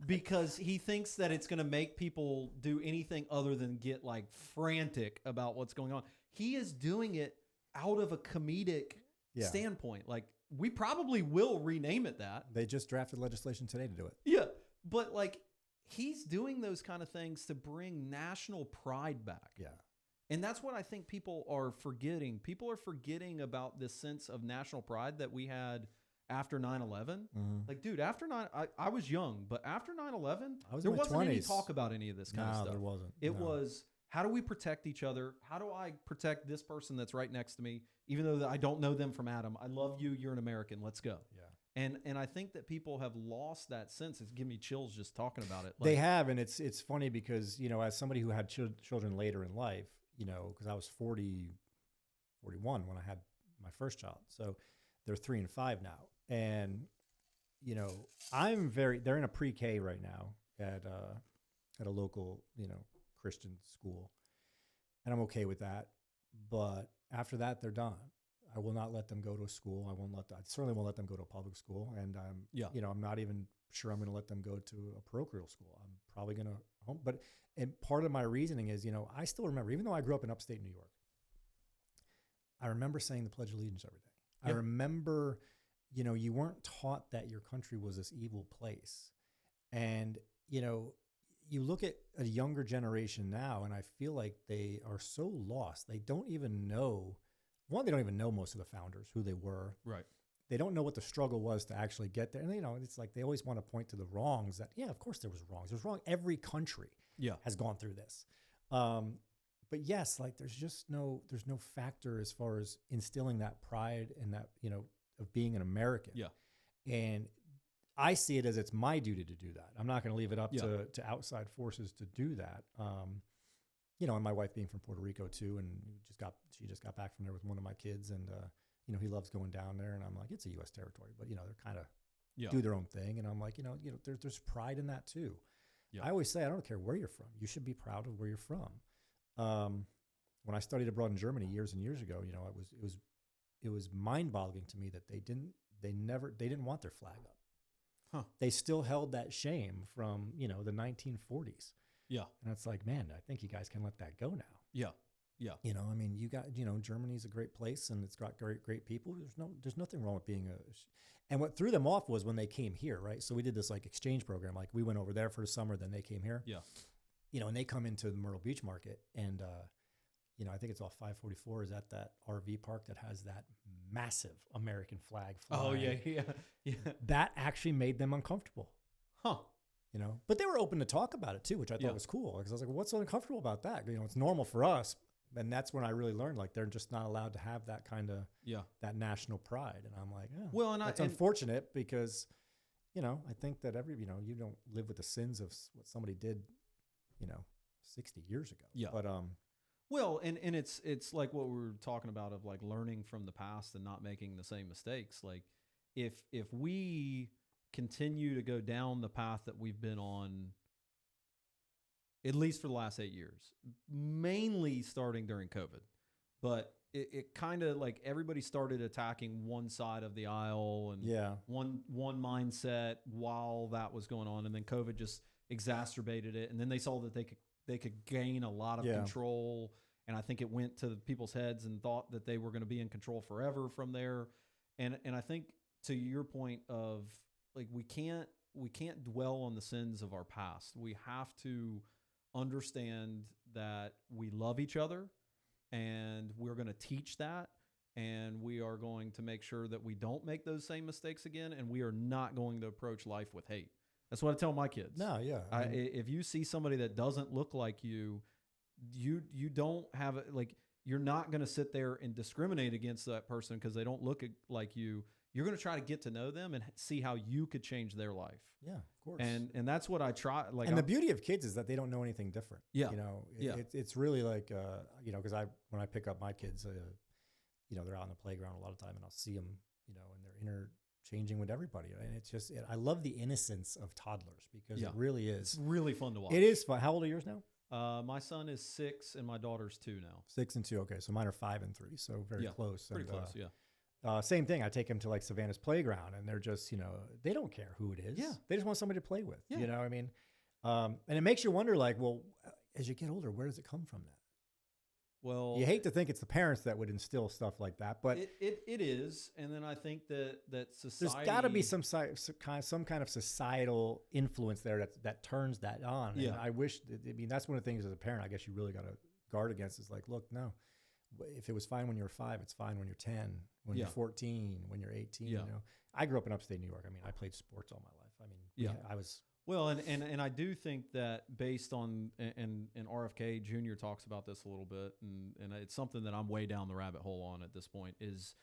Because he thinks that it's going to make people do anything other than get like frantic about what's going on. He is doing it out of a comedic standpoint. Like, we probably will rename it that.
They just drafted legislation today to do it.
Yeah. But like, he's doing those kind of things to bring national pride back.
Yeah.
And that's what I think people are forgetting. People are forgetting about this sense of national pride that we had after 9/11.
Mm-hmm.
Like, dude, I was young, but after 9/11,
there
wasn't any talk about any of this kind of stuff.
No, there wasn't.
It was, how do we protect each other? How do I protect this person that's right next to me, even though I don't know them from Adam? I love you. You're an American. Let's go.
Yeah.
And I think that people have lost that sense. It's giving me chills just talking about it.
They have, and it's funny because, you know, as somebody who had children later in life, you know, because I was 41 when I had my first child. So they're 3 and 5 now. And, you know, they're in a pre-K right now at a local, you know, Christian school. And I'm okay with that. But after that, they're done. I will not let them go to a school. I certainly won't let them go to a public school. And you know, I'm not even sure I'm going to let them go to a parochial school. I'm probably going to and part of my reasoning is, you know, I still remember, even though I grew up in upstate New York, I remember saying the Pledge of Allegiance every day. Yeah. I remember, you know, you weren't taught that your country was this evil place. And, you know, you look at a younger generation now, and I feel like they are so lost. They don't even know. One, they don't even know most of the founders, who they were.
Right.
They don't know what the struggle was to actually get there. And, you know, it's like they always want to point to the wrongs that, yeah, of course there was wrongs. There's wrong. Every country has gone through this. But yes, like there's no factor as far as instilling that pride and that, you know, of being an American.
Yeah.
And I see it as it's my duty to do that. I'm not going to leave it up to outside forces to do that. You know, and my wife being from Puerto Rico too, and she just got back from there with one of my kids, and you know, he loves going down there, and I'm like, it's a U.S. territory, but you know, they're kind of do their own thing, and I'm like, you know, there's pride in that too. Yeah. I always say, I don't care where you're from, you should be proud of where you're from. When I studied abroad in Germany years and years ago, you know, it was mind-boggling to me that they didn't want their flag up. Huh. They still held that shame from, you know, the 1940s. Yeah. And it's like, man, I think you guys can let that go now.
Yeah. Yeah.
You know, I mean, you know, Germany's a great place and it's got great people. There's nothing wrong with being and what threw them off was when they came here, right? So we did this like exchange program. Like we went over there for the summer, then they came here. Yeah. You know, and they come into the Myrtle Beach market and, you know, I think it's off 544 is at that RV park that has that massive American flag flying.
Oh, yeah.
That actually made them uncomfortable. Huh. You know, but they were open to talk about it too, which I thought was cool. Because I was like, well, what's so uncomfortable about that? You know, it's normal for us. And that's when I really learned, like, they're just not allowed to have that kind of, that national pride. And I'm like, that's unfortunate because, you know, I think that you know, you don't live with the sins of what somebody did, you know, 60 years ago. Yeah. But,
well, and it's like what we were talking about of like learning from the past and not making the same mistakes. Like if we continue to go down the path that we've been on, at least for the last 8 years, mainly starting during COVID, but it kind of like everybody started attacking one side of the aisle and one mindset while that was going on. And then COVID just exacerbated it. And then they saw that they could gain a lot of control. And I think it went to people's heads and thought that they were going to be in control forever from there. And I think to your point of like, we can't dwell on the sins of our past. We have to understand that we love each other and we're going to teach that. And we are going to make sure that we don't make those same mistakes again. And we are not going to approach life with hate. That's what I tell my kids.
No, yeah.
If you see somebody that doesn't look like you don't have it. Like, you're not going to sit there and discriminate against that person because they don't look like you. You're going to try to get to know them and see how you could change their life.
Yeah, of course.
And that's what I try. Like,
and the beauty of kids is that they don't know anything different. Yeah. You know, it's really like, you know, because when I pick up my kids, you know, they're out on the playground a lot of time and I'll see them, you know, and they're interchanging with everybody. And it's just, I love the innocence of toddlers because it really is.
It's really fun to watch.
It is fun. How old are yours now?
My son is 6 and my daughter's 2 now.
6 and 2. Okay. So mine are 5 and 3. So very close.
Pretty close. Yeah.
Same thing. I take them to like Savannah's playground and they're just, you know, they don't care who it is. Yeah. They just want somebody to play with, you know what I mean? And it makes you wonder like, well, as you get older, where does it come from then? Well, you hate to think it's the parents that would instill stuff like that, but
it is. And then I think that society,
there's got to be some kind of societal influence there that turns that on. Yeah. And I wish, I mean, that's one of the things as a parent, I guess you really got to guard against is like, look, no, if it was fine when you're 5, it's fine when you're 10, when you're 14, when you're 18, you know. I grew up in upstate New York. I mean, I played sports all my life. I mean, I was.
Well, and I do think that based on, and RFK Jr. talks about this a little bit, and it's something that I'm way down the rabbit hole on at this point, is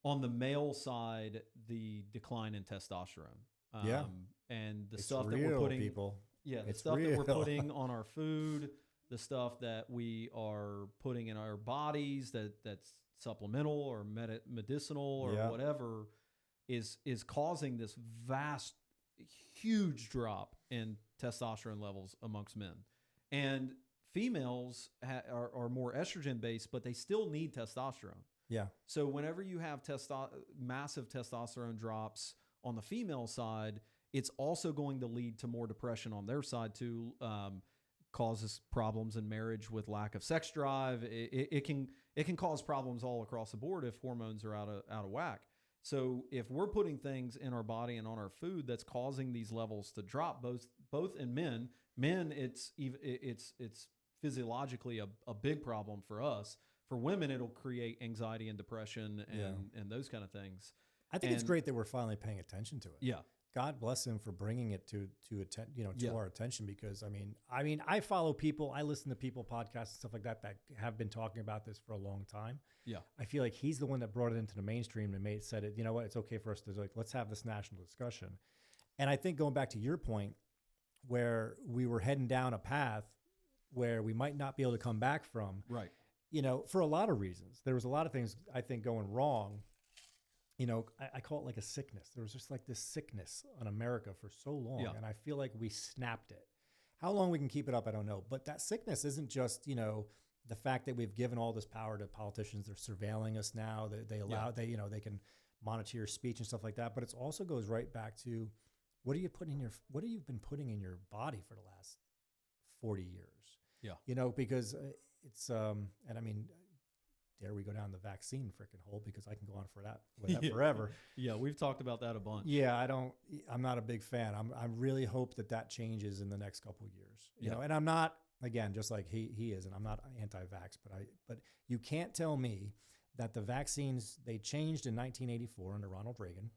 on the male side, the decline in testosterone. And the stuff that we're putting,
people.
Yeah, the stuff that we're putting on our food, the stuff that we are putting in our bodies that's supplemental or medicinal or whatever is causing this vast, huge drop in testosterone levels amongst men. And females are more estrogen based, but they still need testosterone.
Yeah.
So whenever you have massive testosterone drops on the female side, it's also going to lead to more depression on their side too. Causes problems in marriage with lack of sex drive. It can cause problems all across the board if hormones are out of whack. So if we're putting things in our body and on our food that's causing these levels to drop, both in men, it's physiologically a big problem for us. For women, it'll create anxiety and depression and those kind of things.
I think it's great that we're finally paying attention to it.
Yeah.
God bless him for bringing it to our attention, because I mean, I follow people, I listen to people podcasts and stuff like that have been talking about this for a long time.
Yeah.
I feel like he's the one that brought it into the mainstream and said it, you know what, it's okay for us to let's have this national discussion. And I think going back to your point where we were heading down a path where we might not be able to come back from.
Right.
For a lot of reasons. There was a lot of things I think going wrong. I call it like a sickness. There was just like this sickness on America for so long. And I feel like we snapped it. How long we can keep it up, I don't know. But that sickness isn't just, the fact that we've given all this power to politicians. They're surveilling us now. They allow, they can monitor your speech and stuff like that. But it also goes right back to what have you been putting in your body for the last 40 years?
Yeah.
Because it's, and I mean, dare we go down the vaccine freaking hole, because I can go on with that forever.
Yeah, we've talked about that a bunch.
Yeah, I'm not a big fan. I really hope that changes in the next couple of years. You know, and I'm not, again, just like he is, and I'm not anti-vax, but you can't tell me that the vaccines, they changed in 1984 under Ronald Reagan,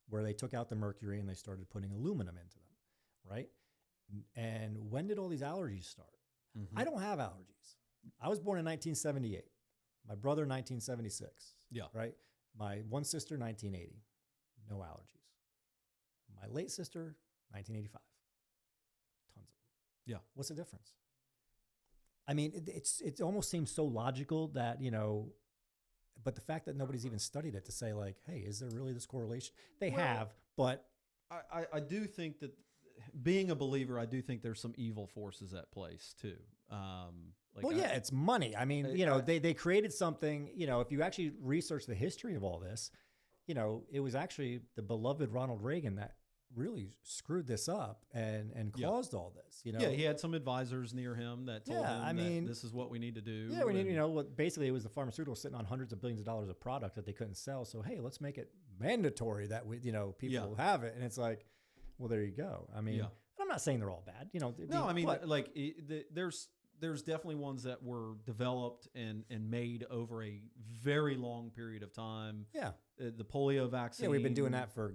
where they took out the mercury and they started putting aluminum into them, right? And when did all these allergies start? Mm-hmm. I don't have allergies. I was born in 1978. My brother, 1976.
Yeah.
Right? My one sister, 1980. No allergies. My late sister, 1985. Tons of them.
Yeah.
What's the difference? I mean, it almost seems so logical that, but the fact that nobody's even studied it to say like, hey, is there really this correlation? They have, but.
I do think that, being a believer, I do think there's some evil forces at place too.
It's money. I mean, they created something, if you actually research the history of all this, it was actually the beloved Ronald Reagan that really screwed this up and caused all this,
Yeah, he had some advisors near him that told him that this is what we need to do.
Yeah, we need, basically it was the pharmaceutical sitting on hundreds of billions of dollars of product that they couldn't sell. So, hey, let's make it mandatory that we, people have it. And it's like, well, there you go. I mean, I'm not saying they're all bad,
No, I mean, there's definitely ones that were developed and made over a very long period of time.
Yeah.
The polio vaccine.
Yeah, we've been doing that for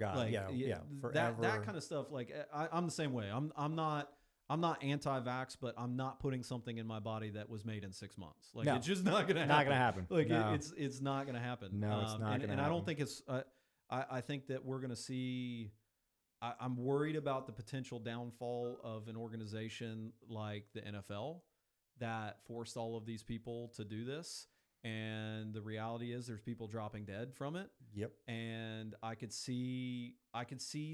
forever.
That kind of stuff. Like I'm the same way. I'm not anti-vax, but I'm not putting something in my body that was made in 6 months. Like it's just not gonna happen.
Not gonna happen.
Like it's not gonna happen.
No, it's not gonna happen.
And I don't think it's. I think that we're gonna see. I'm worried about the potential downfall of an organization like the NFL that forced all of these people to do this. And the reality is there's people dropping dead from it.
Yep.
And I could see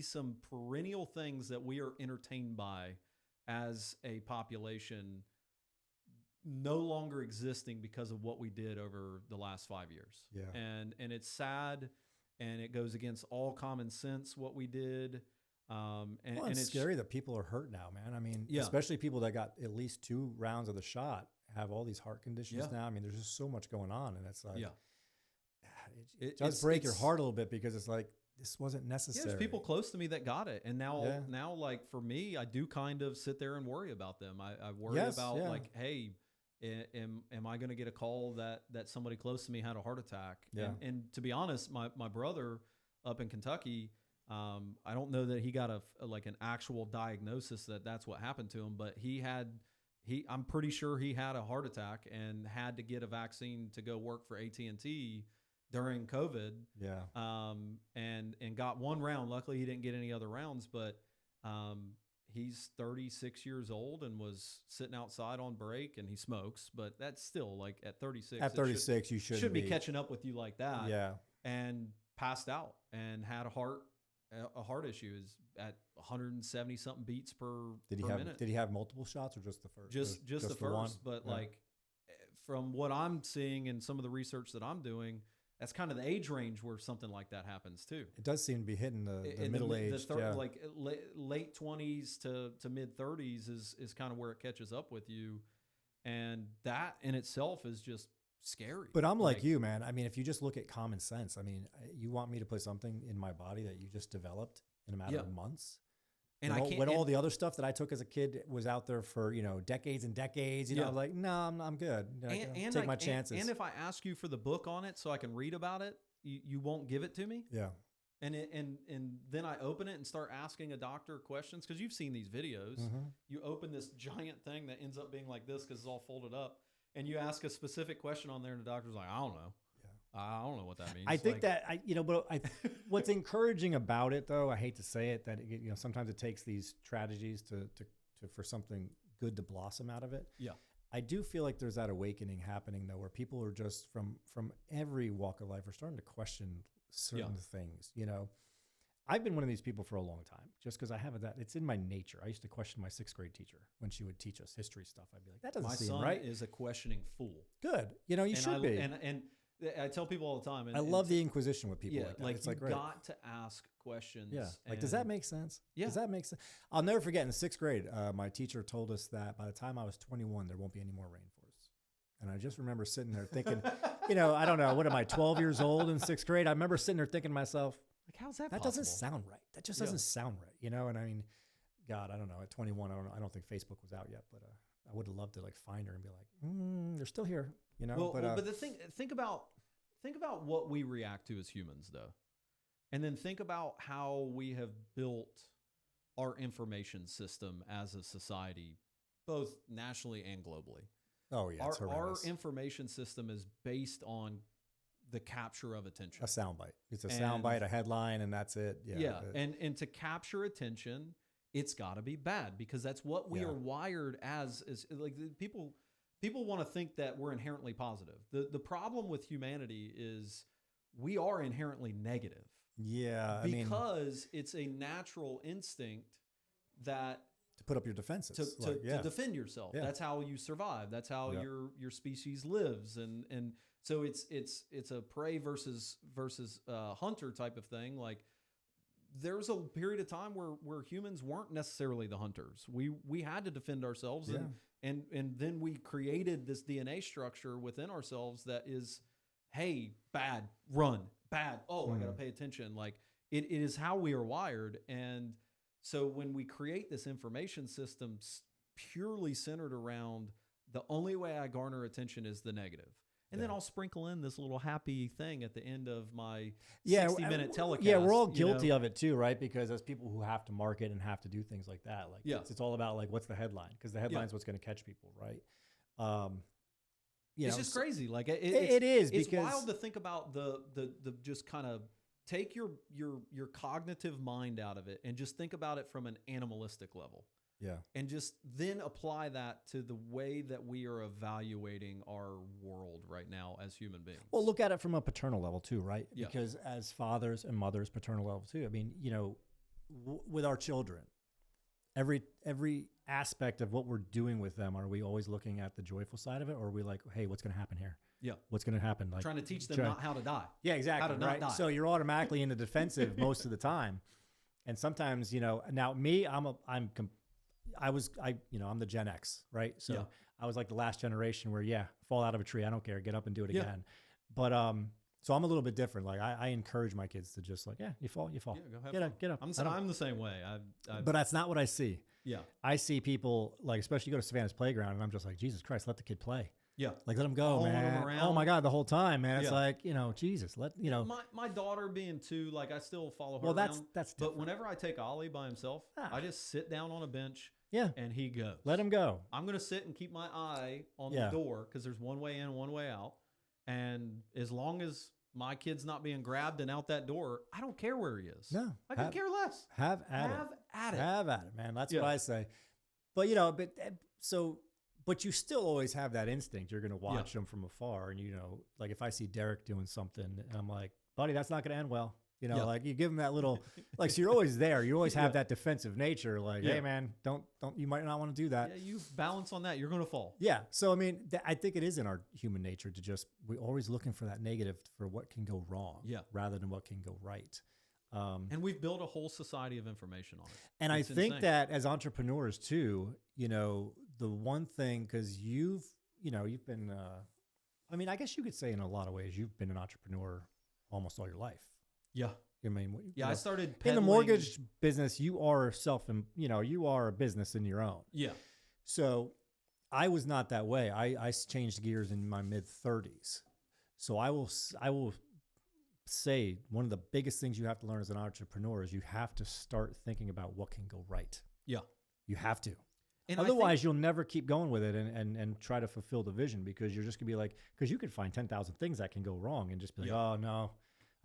some perennial things that we are entertained by as a population no longer existing because of what we did over the last 5 years.
Yeah.
And it's sad, and it goes against all common sense what we did. And
it's scary that people are hurt now, man. I mean, especially people that got at least 2 rounds of the shot have all these heart conditions now. I mean, there's just so much going on, and it's like, it does break your heart a little bit, because it's like, this wasn't necessary.
There's people close to me that got it, and now, like for me, I do kind of sit there and worry about them. I worry about like, hey, am I going to get a call that somebody close to me had a heart attack?
Yeah.
And to be honest, my brother up in Kentucky, I don't know that he got an actual diagnosis that's what happened to him, but I'm pretty sure he had a heart attack and had to get a vaccine to go work for AT&T during COVID.
Yeah.
And got 1 round. Luckily he didn't get any other rounds, but he's 36 years old and was sitting outside on break, and he smokes, but that's still like at 36.
At 36, you
should be catching up with you like that.
Yeah.
And passed out and had a heart issue. Is at 170 something beats per minute.
Did he have multiple shots or just the first?
Just the first, one? But yeah. Like from what I'm seeing and some of the research that I'm doing, that's kind of the age range where something like that happens too.
It does seem to be hitting the middle age,
like late 20s to mid 30s is kind of where it catches up with you, and that in itself is just scary.
But I'm like you, man. I mean, if you just look at common sense, I mean, you want me to put something in my body that you just developed in a matter of months. And when all the other stuff that I took as a kid was out there for, decades and decades, you know, I'm like, no, I'm good. And take my chances.
And if I ask you for the book on it so I can read about it, you won't give it to me.
Yeah.
And then I open it and start asking a doctor questions, because you've seen these videos. Mm-hmm. You open this giant thing that ends up being like this because it's all folded up, and you ask a specific question on there, and the doctor's like, I don't know. I don't know what that means.
I think what's encouraging about it, though, I hate to say it, that sometimes it takes these tragedies to for something good to blossom out of it.
Yeah,
I do feel like there's that awakening happening, though, where people are just from every walk of life are starting to question certain things. I've been one of these people for a long time, just because I have that. It's in my nature. I used to question my 6th grade teacher when she would teach us history stuff. I'd be like, that doesn't seem right.
My son is a questioning fool.
Good, you should be.
And I tell people all the time.
I love the inquisition with people like that.
Like, you've got to ask questions.
Yeah. Like, does that make sense?
Yeah.
Does that make sense? I'll never forget in 6th grade, my teacher told us that by the time I was 21, there won't be any more rainforests. And I just remember sitting there thinking, I don't know, what am I, 12 years old in 6th grade? I remember sitting there thinking to myself,
like, how's that
That
possible?
doesn't sound right. That just doesn't sound right, And I mean, God, I don't know. At 21, I don't think Facebook was out yet, but I would have loved to find her and be like, they're still here,
But the thing, think about what we react to as humans, though. And then think about how we have built our information system as a society, both nationally and globally.
Oh, yeah.
Our information system is based on the capture of attention.
A soundbite. It's a soundbite, a headline, and that's it.
Yeah. And to capture attention, it's got to be bad, because that's what we are wired as like people want to think that we're inherently positive. The problem with humanity is we are inherently negative.
Yeah.
Because it's a natural instinct that
to put up your defenses.
To defend yourself. Yeah. That's how you survive. That's how your species lives. And so it's a prey versus hunter type of thing. Like, there's a period of time where humans weren't necessarily the hunters. We had to defend ourselves, and then we created this DNA structure within ourselves that is, hey, bad, run, bad. Oh, I got to pay attention. Like, it is how we are wired. And so when we create this information system purely centered around the only way I garner attention is the negative. And then I'll sprinkle in this little happy thing at the end of my 60-minute telecast.
Yeah, we're all guilty of it too, right? Because as people who have to market and have to do things like that, it's all about what's the headline? Because the headline's what's going to catch people, right?
It's just crazy. Like it
is.
It's
because
wild to think about the just kind of take your cognitive mind out of it and just think about it from an animalistic level.
Yeah.
And just then apply that to the way that we are evaluating our world right now as human beings.
Well, look at it from a paternal level too, right?
Yeah.
Because as fathers and mothers, paternal level too. I mean, with our children, every aspect of what we're doing with them, are we always looking at the joyful side of it, or are we like, hey, what's going to happen here?
Yeah.
What's going to happen? Like
trying to teach them not how to die.
Yeah, exactly.
How to not die.
So you're automatically in the defensive most of the time. And sometimes, now me, I'm the Gen X, right? So I was like the last generation where, fall out of a tree. I don't care. Get up and do it again. But, so I'm a little bit different. Like I encourage my kids to just you fall.
Yeah, go have
get up.
I'm the same way.
But that's not what I see.
Yeah.
I see people especially you go to Savannah's playground and I'm just like, Jesus Christ, let the kid play.
Yeah.
Like, let him go, man. Oh my God. The whole time, man. It's like, Jesus,
my daughter being 2, like I still follow her
around.
That's
different.
But whenever I take Ollie by himself, I just sit down on a bench.
Yeah.
And he goes.
Let him go.
I'm going to sit and keep my eye on the door, because there's one way in, one way out. And as long as my kid's not being grabbed and out that door, I don't care where he is.
No,
I could care less.
Have at it. Have at it, man. That's what I say. But but you still always have that instinct. You're going to watch them from afar, and like if I see Derek doing something, and I'm like, buddy, that's not going to end well. Like you give him that little, like, so you're always there. You always have that defensive nature. Like, hey man, don't, you might not want to do that.
Yeah, you balance on that. You're going to fall.
Yeah. So, I mean, I think it is in our human nature to we're always looking for that negative for what can go wrong rather than what can go right.
And we've built a whole society of information on it.
And I think that as entrepreneurs too, the one thing, cause you've been, I mean, I guess you could say in a lot of ways, you've been an entrepreneur almost all your life.
Yeah.
I mean,
I started
in the mortgage business. You are you are a business in your own.
Yeah.
So I was not that way. I changed gears in my mid 30s. So I will say one of the biggest things you have to learn as an entrepreneur is you have to start thinking about what can go right.
Yeah.
You have to.
And
otherwise, you'll never keep going with it and try to fulfill the vision, because you're just going to be like, because you could find 10,000 things that can go wrong and just be like, oh, no.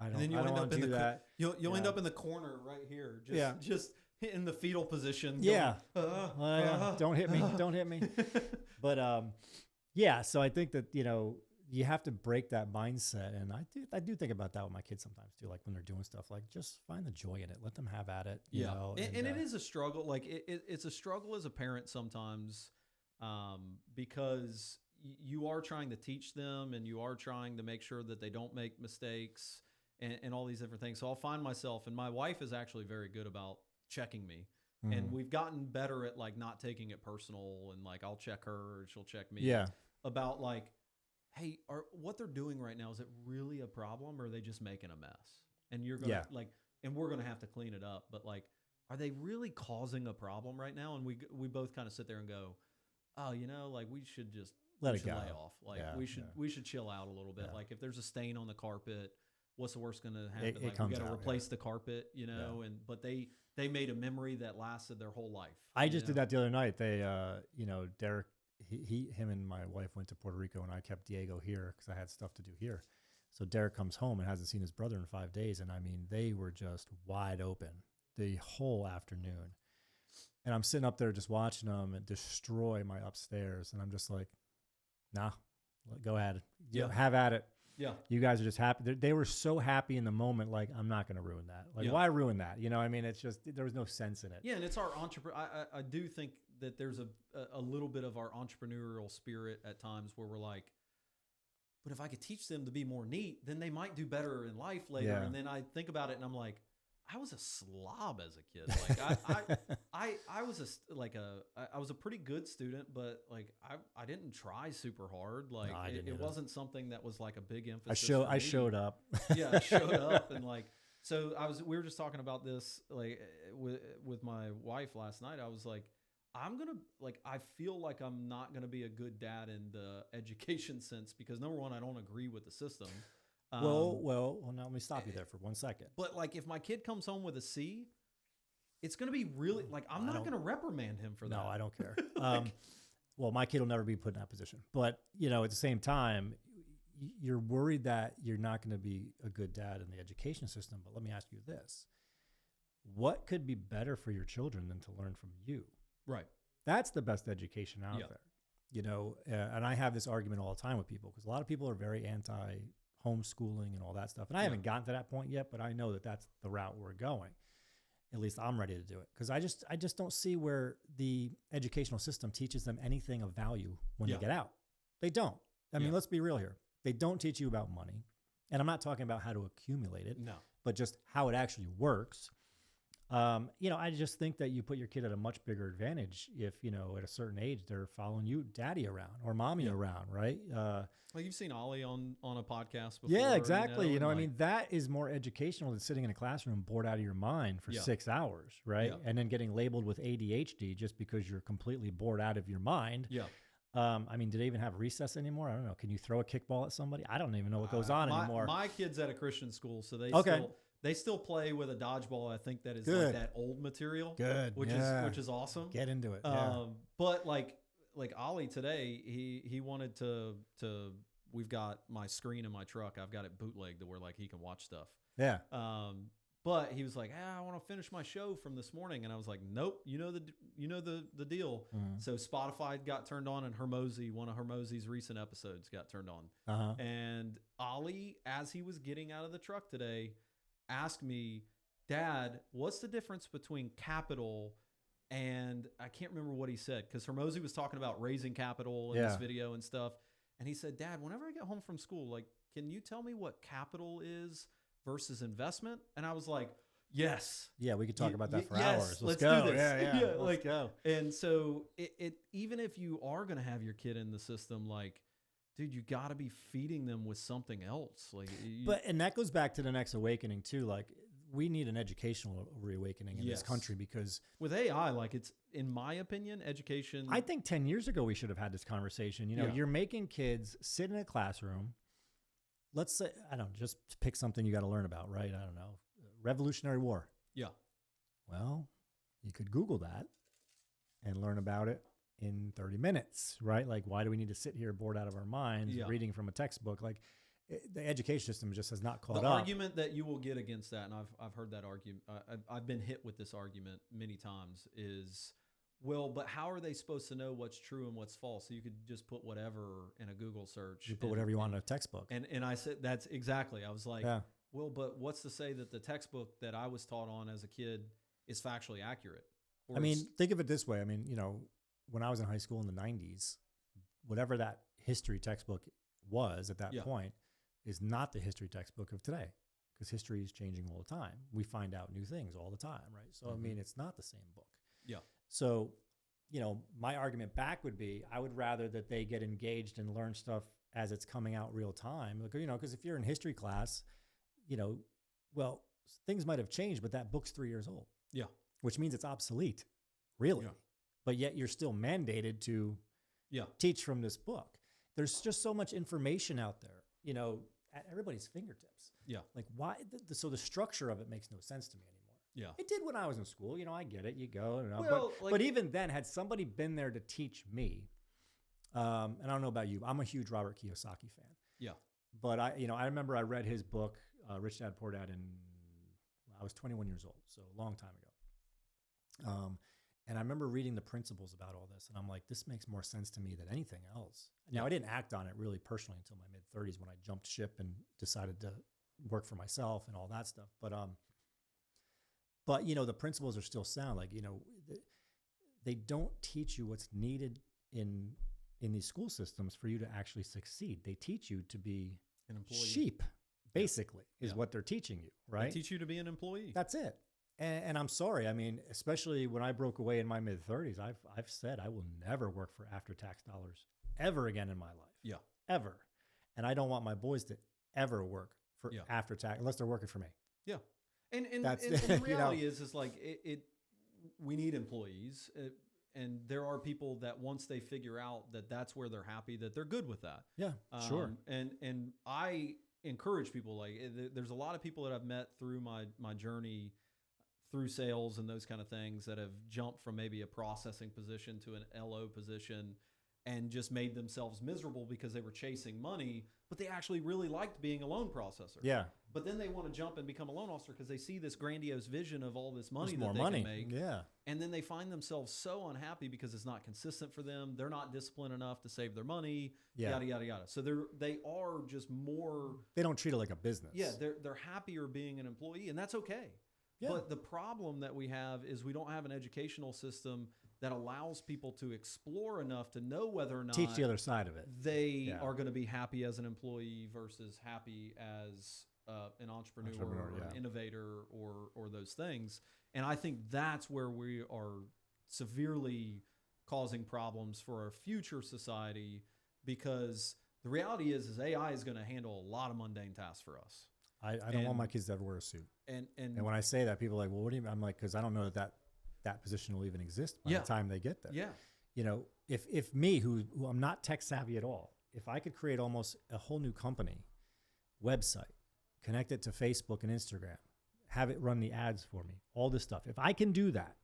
I don't want to do that.
You'll end up in the corner right here, just in the fetal position.
Don't hit me, don't hit me. But so I think that you have to break that mindset, and I do think about that with my kids sometimes too. Like when they're doing stuff, like just find the joy in it, let them have at it. You know,
and it is a struggle. Like it's a struggle as a parent sometimes, because you are trying to teach them, and you are trying to make sure that they don't make mistakes. And all these different things. So I'll find myself, and my wife is actually very good about checking me. Mm-hmm. And we've gotten better at like not taking it personal, and like I'll check her or she'll check me. Yeah. About like, hey, what they're doing right now, is it really a problem, or are they just making a mess? And you're gonna and we're gonna have to clean it up. But like, are they really causing a problem right now? And we both kind of sit there and go, oh, like we should just
let it go.
Lay off. Like we should chill out a little bit. Like if there's a stain on the carpet, what's the worst going to happen? We got to replace the carpet, but they made a memory that lasted their whole life.
I just did that the other night. They, Derek, him and my wife went to Puerto Rico, and I kept Diego here because I had stuff to do here. So Derek comes home and hasn't seen his brother in 5 days. And I mean, they were just wide open the whole afternoon. And I'm sitting up there just watching them and destroy my upstairs. And I'm just like, nah, go ahead. Have at it. Yeah. You guys are just happy. They were so happy in the moment. Like, I'm not going to ruin that. Like, why ruin that? I mean, it's just, there was no sense in it.
Yeah. And it's our I do think that there's a little bit of our entrepreneurial spirit at times where we're like, but if I could teach them to be more neat, then they might do better in life later. Yeah. And then I think about it and I'm like, I was a slob as a kid. Like I was a pretty good student, but like I didn't try super hard. Like no, it wasn't something that was like a big emphasis.
I showed up.
Yeah, I showed up, and like so we were just talking about this like with my wife last night. I was like, I feel like I'm not gonna be a good dad in the education sense, because number one, I don't agree with the system.
Well, now let me stop you there for 1 second.
But like, if my kid comes home with a C, it's going to be really like, I'm not going to reprimand him for that.
No, I don't care. Well, my kid will never be put in that position. But, at the same time, you're worried that you're not going to be a good dad in the education system. But let me ask you this. What could be better for your children than to learn from you?
Right.
That's the best education out there. And I have this argument all the time with people, because a lot of people are very anti homeschooling and all that stuff. And I haven't gotten to that point yet, but I know that that's the route we're going. At least I'm ready to do it, because I just don't see where the educational system teaches them anything of value when they get out. They don't. I mean, let's be real here. They don't teach you about money. And I'm not talking about how to accumulate it, but just how it actually works. I just think that you put your kid at a much bigger advantage if, at a certain age, they're following you, daddy around or mommy around, right?
Like you've seen Ollie on a podcast before.
Yeah, exactly. I mean, that is more educational than sitting in a classroom bored out of your mind for 6 hours, right? And then getting labeled with ADHD just because you're completely bored out of your mind. Yeah. I mean, do they even have recess anymore? I don't know. Can you throw a kickball at somebody? I don't even know what goes on anymore.
My kid's at a Christian school, so they still play with a dodgeball. I think that is like that old material.
Good.
Which is awesome.
Get into it.
But like Ollie today, he wanted to we've got my screen in my truck. I've got it bootlegged to where like he can watch stuff.
Yeah.
But he was like, I want to finish my show from this morning. And I was like, nope, you know the deal.
Mm-hmm.
So Spotify got turned on, and Hermosi, one of Hermosi's recent episodes, got turned on.
Uh-huh.
And Ollie, as he was getting out of the truck today, asked me, Dad, what's the difference between capital and I can't remember what he said, because Hermosi was talking about raising capital in this video and stuff. And he said, Dad, whenever I get home from school, like, can you tell me what capital is versus investment? And I was like, yes.
Yeah, we could talk about that for
yes,
hours.
Let's
go.
do this.
Yeah,
let's
go.
And so it even if you are going to have your kid in the system, like, dude, you got to be feeding them with something else. Like,
and that goes back to the next awakening too. Like, we need an educational reawakening in this country, because
with AI, like, it's, in my opinion, education.
I think 10 years ago we should have had this conversation. You know, you're making kids sit in a classroom. Let's say, I don't know, just pick something you got to learn about, right? I don't know, Revolutionary War.
Yeah.
Well, you could Google that and learn about it in 30 minutes, right? Like, why do we need to sit here bored out of our minds reading from a textbook? Like, the education system just has not caught up.
The argument that you will get against that, and I've heard that argument, I've been hit with this argument many times, is, well, but how are they supposed to know what's true and what's false? So you could just put whatever in a Google search.
You put whatever you want in a textbook.
And I said, that's exactly. I was like, well, but what's to say that the textbook that I was taught on as a kid is factually accurate?
I mean, think of it this way. I mean, you know, when I was in high school in the 90s, whatever that history textbook was at that point is not the history textbook of today, because history is changing all the time. We find out new things all the time, right? So, I mean, it's not the same book.
Yeah.
So, you know, my argument back would be, I would rather that they get engaged and learn stuff as it's coming out real time. Like, you know, because if you're in history class, you know, well, things might have changed, but that book's 3 years old.
Yeah.
Which means it's obsolete, really.
Yeah.
But yet you're still mandated to teach from this book. There's just so much information out there, you know, at everybody's fingertips.
Yeah.
Like, why? So the structure of it makes no sense to me anymore.
Yeah.
It did when I was in school. You know, I get it. You go. You know,
Well,
but even then, had somebody been there to teach me, and I don't know about you, I'm a huge Robert Kiyosaki fan.
Yeah.
But I remember I read his book, Rich Dad Poor Dad, I was 21 years old, so a long time ago. And I remember reading the principles about all this, and I'm like, this makes more sense to me than anything else. Now, I didn't act on it really personally until my mid-30s when I jumped ship and decided to work for myself and all that stuff. But you know, the principles are still sound. Like, you know, they don't teach you what's needed in these school systems for you to actually succeed. They teach you to be
an employee.
Sheep, basically, is what they're teaching you, right?
They teach you to be an employee.
That's it. And I'm sorry. I mean, especially when I broke away in my mid-30s, I've said I will never work for after-tax dollars ever again in my life.
Yeah.
Ever. And I don't want my boys to ever work for after-tax unless they're working for me.
Yeah. And the reality is like we need employees. And there are people that once they figure out that that's where they're happy, that they're good with that.
Yeah, sure.
And I encourage people, like, there's a lot of people that I've met through my journey through sales and those kind of things that have jumped from maybe a processing position to an LO position and just made themselves miserable because they were chasing money, but they actually really liked being a loan processor.
Yeah.
But then they want to jump and become a loan officer because they see this grandiose vision of all this money
There's
that
more
they
money.
can make.
Yeah.
And then they find themselves so unhappy because it's not consistent for them. They're not disciplined enough to save their money, yada, yada, yada. So they are just more...
They don't treat it like a business.
Yeah, they're happier being an employee, and that's okay. Yeah. But the problem that we have is we don't have an educational system that allows people to explore enough to know whether or not...
Teach the other side of it.
They are going to be happy as an employee versus happy as an entrepreneur or an innovator or those things. And I think that's where we are severely causing problems for our future society, because the reality is AI is going to handle a lot of mundane tasks for us.
I don't want my kids to ever wear a suit.
And
when I say that, people are like, well, what do you mean? I'm like, because I don't know that position will even exist by the time they get there.
Yeah.
You know, if me, who I'm not tech savvy at all, if I could create almost a whole new company, website, connect it to Facebook and Instagram, have it run the ads for me, all this stuff. If I can do that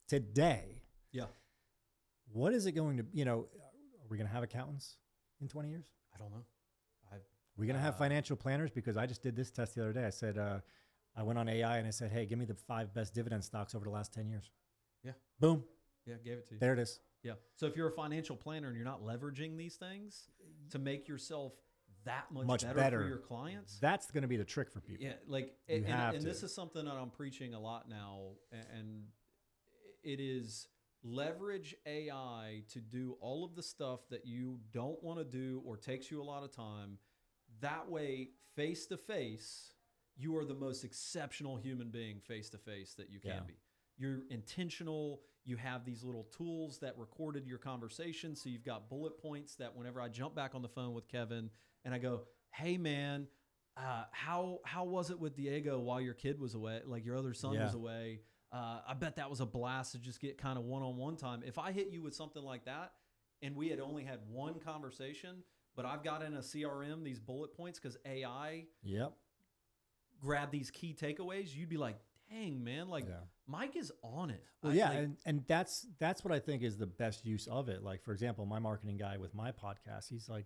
today, what is it going to, you know, are we going to have accountants in 20 years?
I don't know.
We're going to have financial planners, because I just did this test the other day. I said, I went on AI and I said, hey, give me the 5 best dividend stocks over the last 10 years.
Yeah.
Boom.
Yeah, gave it to you.
There it is.
Yeah. So if you're a financial planner and you're not leveraging these things to make yourself that much better for your clients,
that's going to be the trick for people.
Yeah, like, and this is something that I'm preaching a lot now, and it is leverage AI to do all of the stuff that you don't want to do or takes you a lot of time. That way, face to face, you are the most exceptional human being face to face that you can be. You're intentional. You have these little tools that recorded your conversation. So you've got bullet points that whenever I jump back on the phone with Kevin and I go, hey man, how was it with Diego while your kid was away? Like your other son was away. I bet that was a blast to just get kind of one-on-one time. If I hit you with something like that and we had only had one conversation, but I've got in a CRM these bullet points because AI grab these key takeaways, you'd be like, dang, man, like Mike is on it.
Well, and that's what I think is the best use of it. Like, for example, my marketing guy with my podcast, he's like,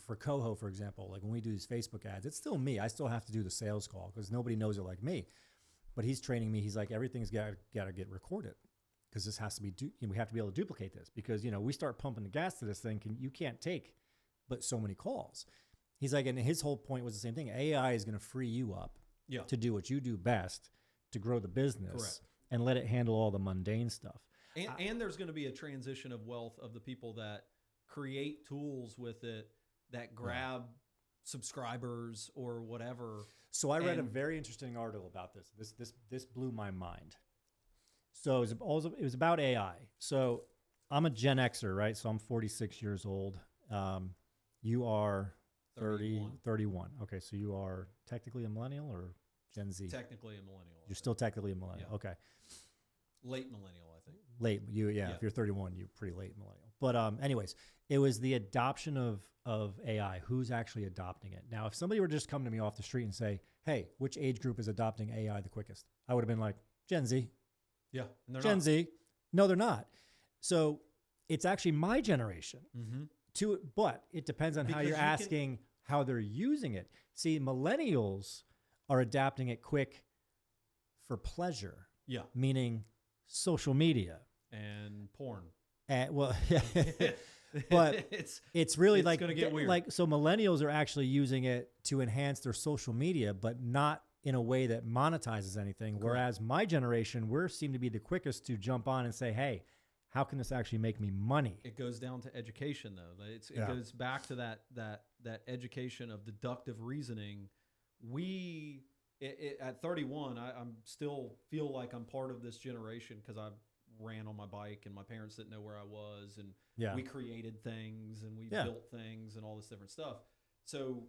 for Coho, for example, like when we do these Facebook ads, it's still me. I still have to do the sales call because nobody knows it like me. But he's training me. He's like, everything's got to get recorded because this has to be, we have to be able to duplicate this because, we start pumping the gas to this thing. You can't take but so many calls. He's like, and his whole point was the same thing. AI is going to free you up to do what you do best, to grow the business and let it handle all the mundane stuff.
And there's going to be a transition of wealth of the people that create tools with it that grab subscribers or whatever.
So I read a very interesting article about this. This blew my mind. So it was about AI. So I'm a Gen Xer, right? So I'm 46 years old. You are 31. Okay, so you are technically a millennial or Gen Z?
Technically a millennial.
You're still technically a millennial. Yeah. Okay.
Late millennial, I think.
Late. If you're 31, you're pretty late millennial. But anyways, it was the adoption of AI. Who's actually adopting it? Now, if somebody were to just come to me off the street and say, hey, which age group is adopting AI the quickest? I would have been like, Gen Z.
Yeah. And
Gen Z. No, they're not. So it's actually my generation.
Mm-hmm.
But it depends on how you're asking how they're using it. See, millennials are adapting it quick for pleasure.
Yeah.
Meaning social media.
And porn.
But it's really like
going to get weird.
Like, so millennials are actually using it to enhance their social media, but not in a way that monetizes anything. Correct. Whereas my generation, we seem to be the quickest to jump on and say, hey, how can this actually make me money?
It goes down to education, though. It goes back to that education of deductive reasoning. At 31, I'm still feel like I'm part of this generation because I ran on my bike and my parents didn't know where I was, and we created things and we built things and all this different stuff. So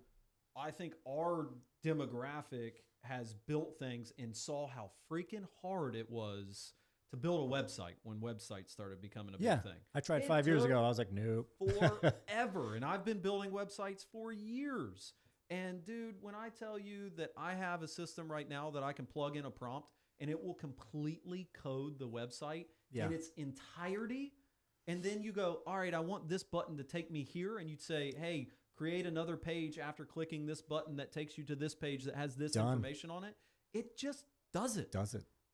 I think our demographic has built things and saw how freaking hard it was to build a website when websites started becoming a big thing.
I tried 5 years ago. I was like, nope.
Forever. And I've been building websites for years. And dude, when I tell you that I have a system right now that I can plug in a prompt and it will completely code the website in its entirety. And then you go, all right, I want this button to take me here. And you'd say, hey, create another page after clicking this button that takes you to this page that has this information on it. It just does it.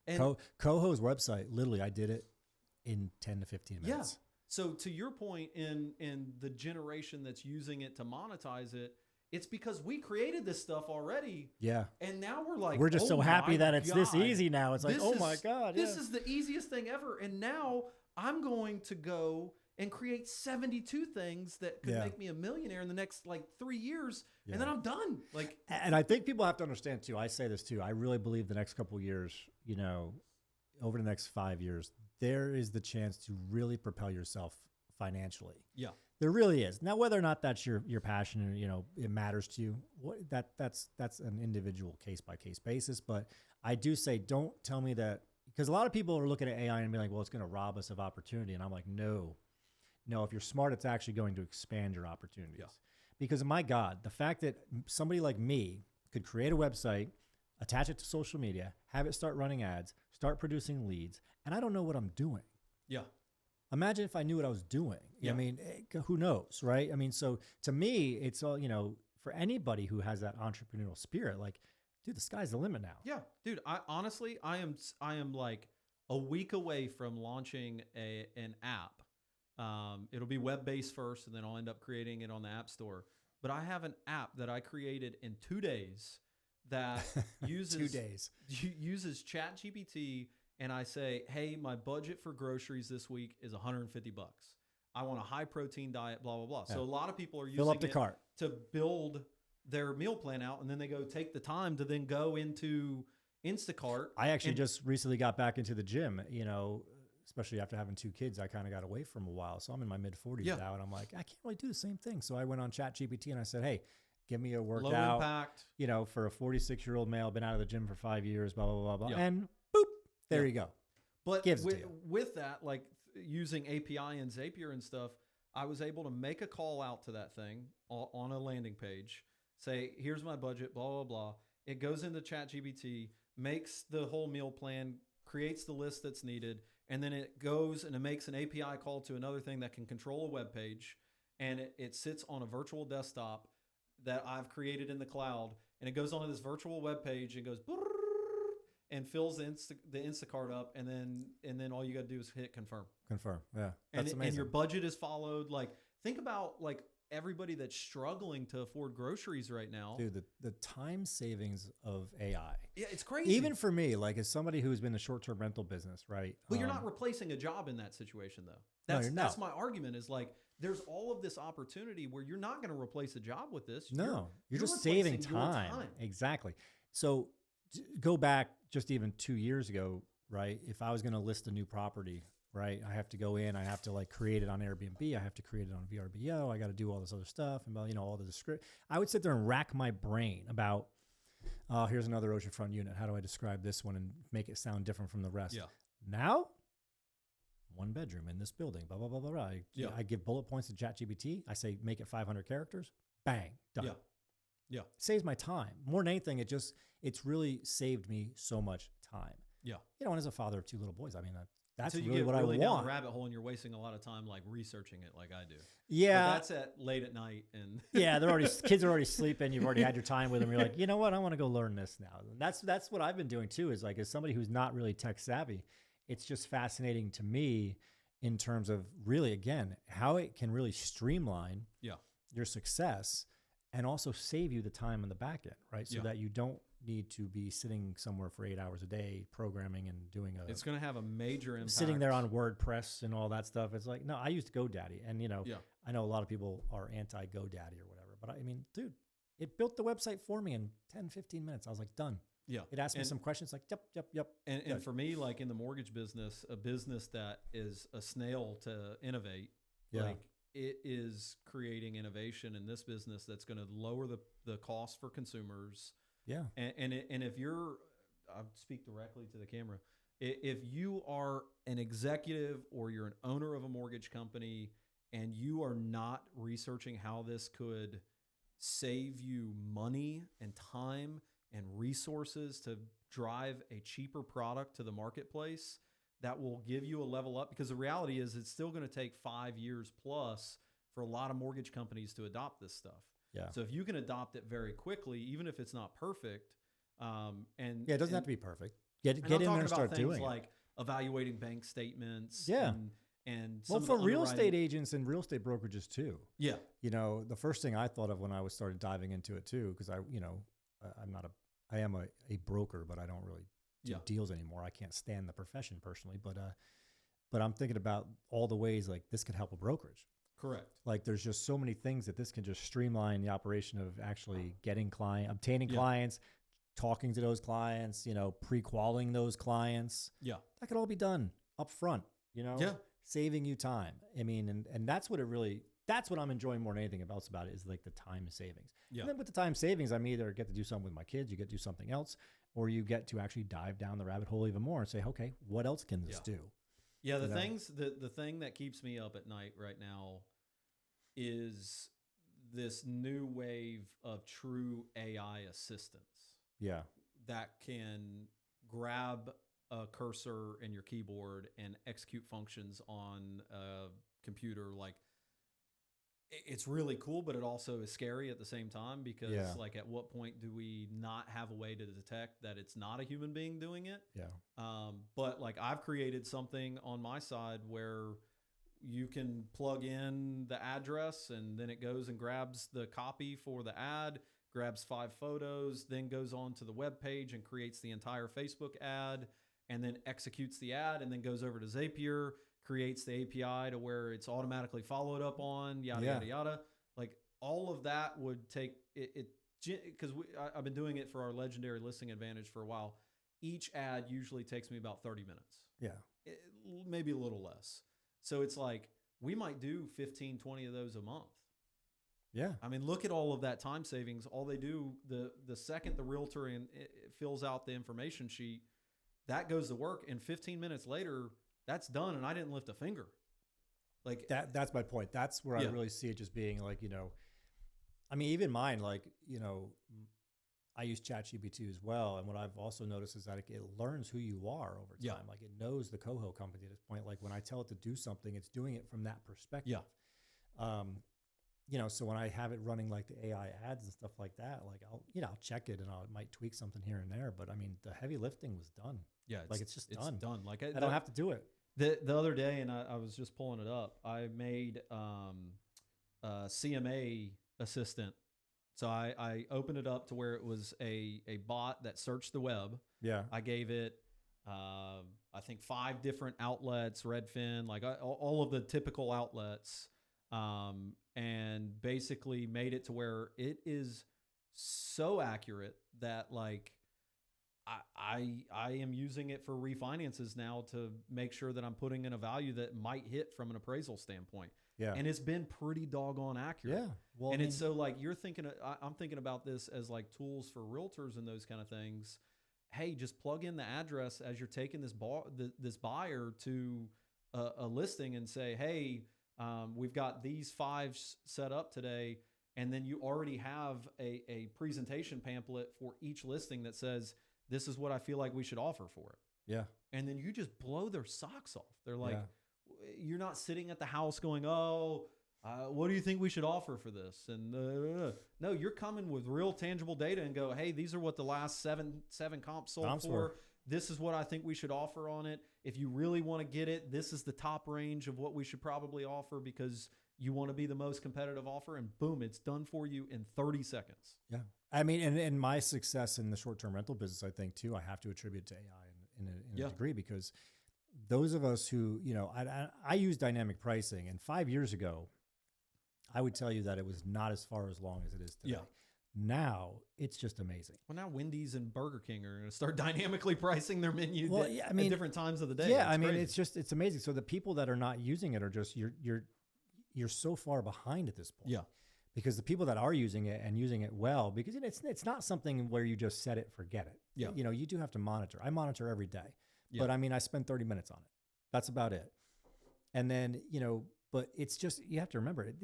And
Coho's website, literally, I did it in 10 to 15 minutes.
Yeah. So to your point, in the generation that's using it to monetize it, it's because we created this stuff already.
Yeah.
And now we're like,
we're just so happy that it's this easy now. It's like, oh my God.
This is the easiest thing ever. And now I'm going to go and create 72 things that could make me a millionaire in the next 3 years. Yeah. And then I'm done.
And I think people have to understand too, I say this too, I really believe the next couple of years, over the next 5 years, there is the chance to really propel yourself financially.
Yeah.
There really is. Now, whether or not that's your passion and, it matters to you, that's an individual case by case basis. But I do say, don't tell me that, because a lot of people are looking at AI and be like, well, it's going to rob us of opportunity. And I'm like, no, if you're smart, it's actually going to expand your opportunities. Yeah. Because my God, the fact that somebody like me could create a website, attach it to social media, have it start running ads, start producing leads, and I don't know what I'm doing.
Yeah.
Imagine if I knew what I was doing. Yeah. I mean, who knows, right? I mean, so to me, it's all, for anybody who has that entrepreneurial spirit, like, dude, the sky's the limit now.
Yeah, dude. I honestly, I am like a week away from launching an app. It'll be web based first, and then I'll end up creating it on the App Store. But I have an app that I created in 2 days that uses
2 days
uses ChatGPT, and I say, hey, my budget for groceries this week is $150. I want a high protein diet, blah blah blah.
Yeah.
So a lot of people are
fill
using
up the
it
cart
to build their meal plan out, and then they go take the time to then go into Instacart.
I actually just recently got back into the gym, you know, especially after having 2 kids. I kind of got away from a while. So I'm in my mid 40s now, and I'm like, I can't really do the same thing. So I went on ChatGPT and I said, hey, give me a workout.
Low impact.
You know, for a 46-year-old male, been out of the gym for 5 years, blah, blah, blah, blah. And boop, there you go.
But
Gives it to you.
with that, like using API and Zapier and stuff, I was able to make a call out to that thing on a landing page, say, here's my budget, blah, blah, blah. It goes into ChatGPT, makes the whole meal plan, creates the list that's needed, and then it goes and it makes an API call to another thing that can control a web page, and it sits on a virtual desktop that I've created in the cloud, and it goes onto this virtual web page and goes and fills the Instacart up, and then all you got to do is hit confirm.
Confirm, yeah, that's amazing.
And your budget is followed. Like, think about like everybody that's struggling to afford groceries right now.
Dude, the time savings of AI.
Yeah, it's crazy.
Even for me, like as somebody who's been in the short-term rental business, right?
But you're not replacing a job in that situation, though. That's my argument. Is like there's all of this opportunity where you're not going to replace a job with this.
No, you're just saving time. Exactly. So go back just even 2 years ago, right? If I was going to list a new property, right, I have to go in, I have to like create it on Airbnb, I have to create it on VRBO, I got to do all this other stuff, and you know, all the script. I would sit there and rack my brain about, here's another oceanfront unit. How do I describe this one and make it sound different from the rest?
Yeah.
Now, 1 bedroom in this building, blah, blah, blah, blah, blah. I give bullet points to ChatGPT. I say, make it 500 characters. Bang, done.
Yeah. Yeah.
Saves my time. More than anything, it's really saved me so much time.
Yeah.
You know, and as a father of 2 little boys, I mean, that's
so you
really
get
what
really
I
down
want.
the rabbit hole, and you're wasting a lot of time like researching it, like I do.
Yeah,
but that's at late at night, and
yeah, kids are already sleeping. You've already had your time with them. You're like, you know what? I want to go learn this now. And that's what I've been doing too. Is like, as somebody who's not really tech savvy, it's just fascinating to me in terms of really, again, how it can really streamline your success and also save you the time on the back end, right? So that you don't need to be sitting somewhere for 8 hours a day programming and doing
it's going to have a major impact.
Sitting there on WordPress and all that stuff. It's like, no, I used GoDaddy, and you know, I know a lot of people are anti GoDaddy or whatever, but I mean, dude, it built the website for me in 10, 15 minutes. I was like, done.
Yeah.
It asked me some questions like, yep.
And for me, like in the mortgage business, a business that is a snail to innovate, like it is creating innovation in this business that's going to lower the cost for consumers. Yeah. And if you're, I'll speak directly to the camera. If you are an executive or you're an owner of a mortgage company and you are not researching how this could save you money and time and resources to drive a cheaper product to the marketplace that will give you a level up, because the reality is it's still going to take 5 years plus for a lot of mortgage companies to adopt this stuff. Yeah. So if you can adopt it very quickly, even if it's not perfect, it
doesn't have to be perfect. Get in there and start doing it.
Like evaluating bank statements.
Yeah.
And
well, for real estate agents and real estate brokerages too.
Yeah.
You know, the first thing I thought of when I started diving into it too, because I am a broker, but I don't really do deals anymore. I can't stand the profession personally, but I'm thinking about all the ways like this could help a brokerage.
Correct.
Like there's just so many things that this can just streamline the operation of actually obtaining clients, talking to those clients, you know, pre-qualing those clients. Yeah. That could all be done up front, you know, saving you time. I mean, and that's what I'm enjoying more than anything else about it is like the time savings. Yeah. And then with the time savings, I'm either get to do something with my kids, you get to do something else, or you get to actually dive down the rabbit hole even more and say, okay, what else can this do?
Yeah, the thing that keeps me up at night right now is this new wave of true AI assistants. Yeah. That can grab a cursor in your keyboard and execute functions on a computer. Like it's really cool, but it also is scary at the same time because
Yeah.
like at what point do we not have a way to detect that it's not a human being doing it?
Yeah.
But like I've created something on my side where you can plug in the address and then it goes and grabs the copy for the ad, grabs 5 photos, then goes on to the web page and creates the entire Facebook ad and then executes the ad and then goes over to Zapier, creates the API to where it's automatically followed up on, yada,
Yeah.
yada, yada. Like all of that would take it because I've been doing it for our legendary listing advantage for a while. Each ad usually takes me about 30 minutes.
Yeah.
Maybe a little less. So it's like we might do 15, 20 of those a month.
Yeah.
I mean, look at all of that time savings. All they do, the second the realtor it fills out the information sheet, that goes to work. And 15 minutes later, that's done. And I didn't lift a finger. Like
That's my point. That's where I really see it just being like, I mean, even mine, like, I use ChatGPT as well. And what I've also noticed is that it learns who you are over time.
Yeah.
Like it knows the Coho company at this point. Like when I tell it to do something, it's doing it from that perspective.
Yeah.
So when I have it running like the AI ads and stuff like that, like I'll check it and I might tweak something here and there. But I mean, the heavy lifting was done.
Yeah.
It's just done.
It's done. Like
I don't have to do it.
The other day, and I was just pulling it up, I made a CMA assistant. So I opened it up to where it was a bot that searched the web.
Yeah.
I gave it, I think 5 different outlets, Redfin, like all of the typical outlets, and basically made it to where it is so accurate that like I am using it for refinances now to make sure that I'm putting in a value that might hit from an appraisal standpoint.
Yeah.
And it's been pretty doggone accurate.
Yeah. Well,
and it's so like you're thinking, I'm thinking about this as like tools for realtors and those kind of things. Hey, just plug in the address as you're taking this buyer to a listing and say, hey, we've got these 5 set up today. And then you already have a presentation pamphlet for each listing that says, this is what I feel like we should offer for it.
Yeah.
And then you just blow their socks off. They're like,
Yeah.
You're not sitting at the house going, what do you think we should offer for this? And no, you're coming with real tangible data and go, hey, these are what the last seven comps sold for. This is what I think we should offer on it. If you really want to get it, this is the top range of what we should probably offer because you want to be the most competitive offer. And boom, it's done for you in 30 seconds.
Yeah. I mean, and my success in the short-term rental business, I think too, I have to attribute to AI in a degree because those of us who, I use dynamic pricing, and 5 years ago, I would tell you that it was not as far as long as it is today.
Yeah.
Now it's just amazing.
Well, now Wendy's and Burger King are going to start dynamically pricing their menu at different times of the day.
Yeah, it's amazing. So the people that are not using it are just you're so far behind at this point.
Yeah.
Because the people that are using it and using it well, because it's not something where you just set it, forget it.
Yeah.
You do have to monitor. I monitor every day.
Yeah.
But I mean, I spend 30 minutes on it. That's about it. And then, but it's just, you have to remember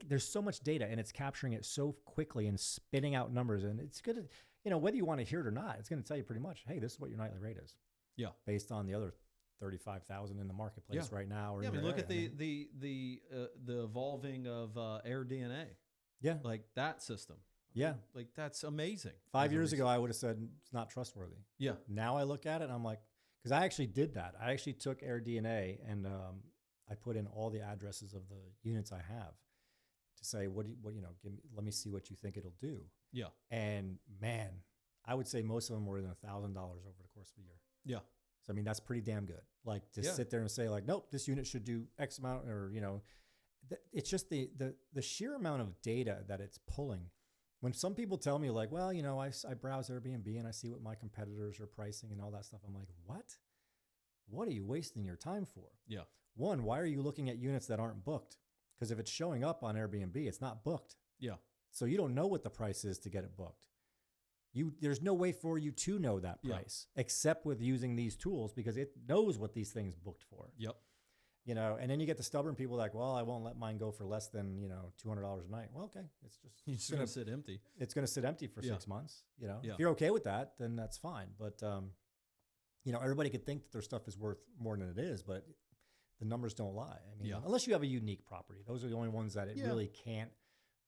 there's so much data and it's capturing it so quickly and spitting out numbers. And it's good to, whether you want to hear it or not, it's going to tell you pretty much, hey, this is what your nightly rate is.
Yeah.
Based on the other 35,000 in the marketplace right now. Or
look at the evolving of AirDNA.
Yeah.
Like that system.
Yeah.
Like that's amazing.
5 years ago, I would have said it's not trustworthy.
Yeah.
Now I look at it and I'm like, because I actually did that. I actually took AirDNA and I put in all the addresses of the units I have to say, let me see what you think it'll do.
Yeah.
And man, I would say most of them were in $1,000 over the course of a year.
Yeah.
So, I mean, that's pretty damn good. Like to sit there and say like, nope, this unit should do X amount or, it's just the sheer amount of data that it's pulling. When some people tell me like, well, I browse Airbnb and I see what my competitors are pricing and all that stuff. I'm like, what are you wasting your time for?
Yeah.
One, why are you looking at units that aren't booked? Because if it's showing up on Airbnb, it's not booked.
Yeah.
So you don't know what the price is to get it booked. There's no way for you to know that price except with using these tools because it knows what these things booked for.
Yep.
And then you get the stubborn people like, well, I won't let mine go for less than, $200 a night. Well, okay.
It's just going to sit empty.
It's going to sit empty for 6 months.
Yeah.
If you're okay with that, then that's fine. But, everybody could think that their stuff is worth more than it is, but the numbers don't lie. I mean,
Yeah.
unless you have a unique property, those are the only ones that it
Yeah.
really can't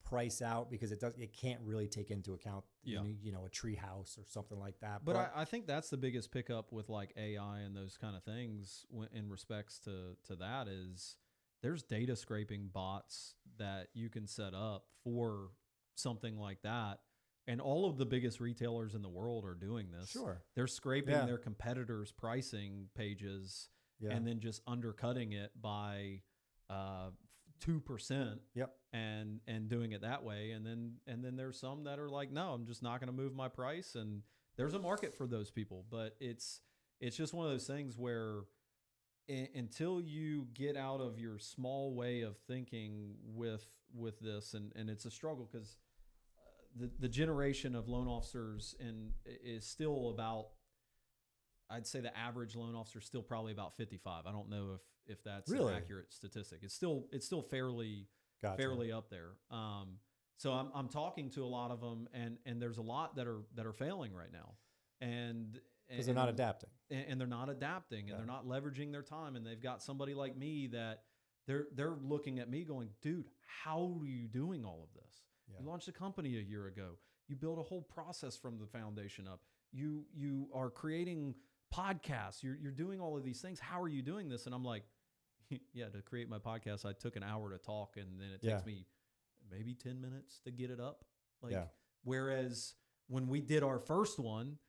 price out because it can't really take into account,
Yeah.
a tree house or something like that.
But I think that's the biggest pickup with like AI and those kind of things in respects to that is there's data scraping bots that you can set up for something like that. And all of the biggest retailers in the world are doing this.
Sure.
They're scraping
Yeah.
their competitors' pricing pages
Yeah.
and then just undercutting it by 2%.
Yep.
And doing it that way. And then there's some that are like, no, I'm just not going to move my price. And there's a market for those people, but it's just one of those things where until you get out of your small way of thinking with this, and it's a struggle because the generation of loan officers is still about, I'd say the average loan officer is still probably about 55. I don't know if that's
Really?
an accurate statistic. It's still fairly
Gotcha.
fairly up there. So I'm talking to a lot of them, and there's a lot that are failing right now, and
because they're not adapting.
And they're not adapting, and they're not leveraging their time, and they've got somebody like me that they're looking at me going, dude, how are you doing all of this?
Yeah.
You launched a company a year ago. You built a whole process from the foundation up. You are creating podcasts. You're doing all of these things. How are you doing this? And I'm like, yeah, to create my podcast, I took an hour to talk, and then it takes me maybe 10 minutes to get it up. Whereas when we did our first one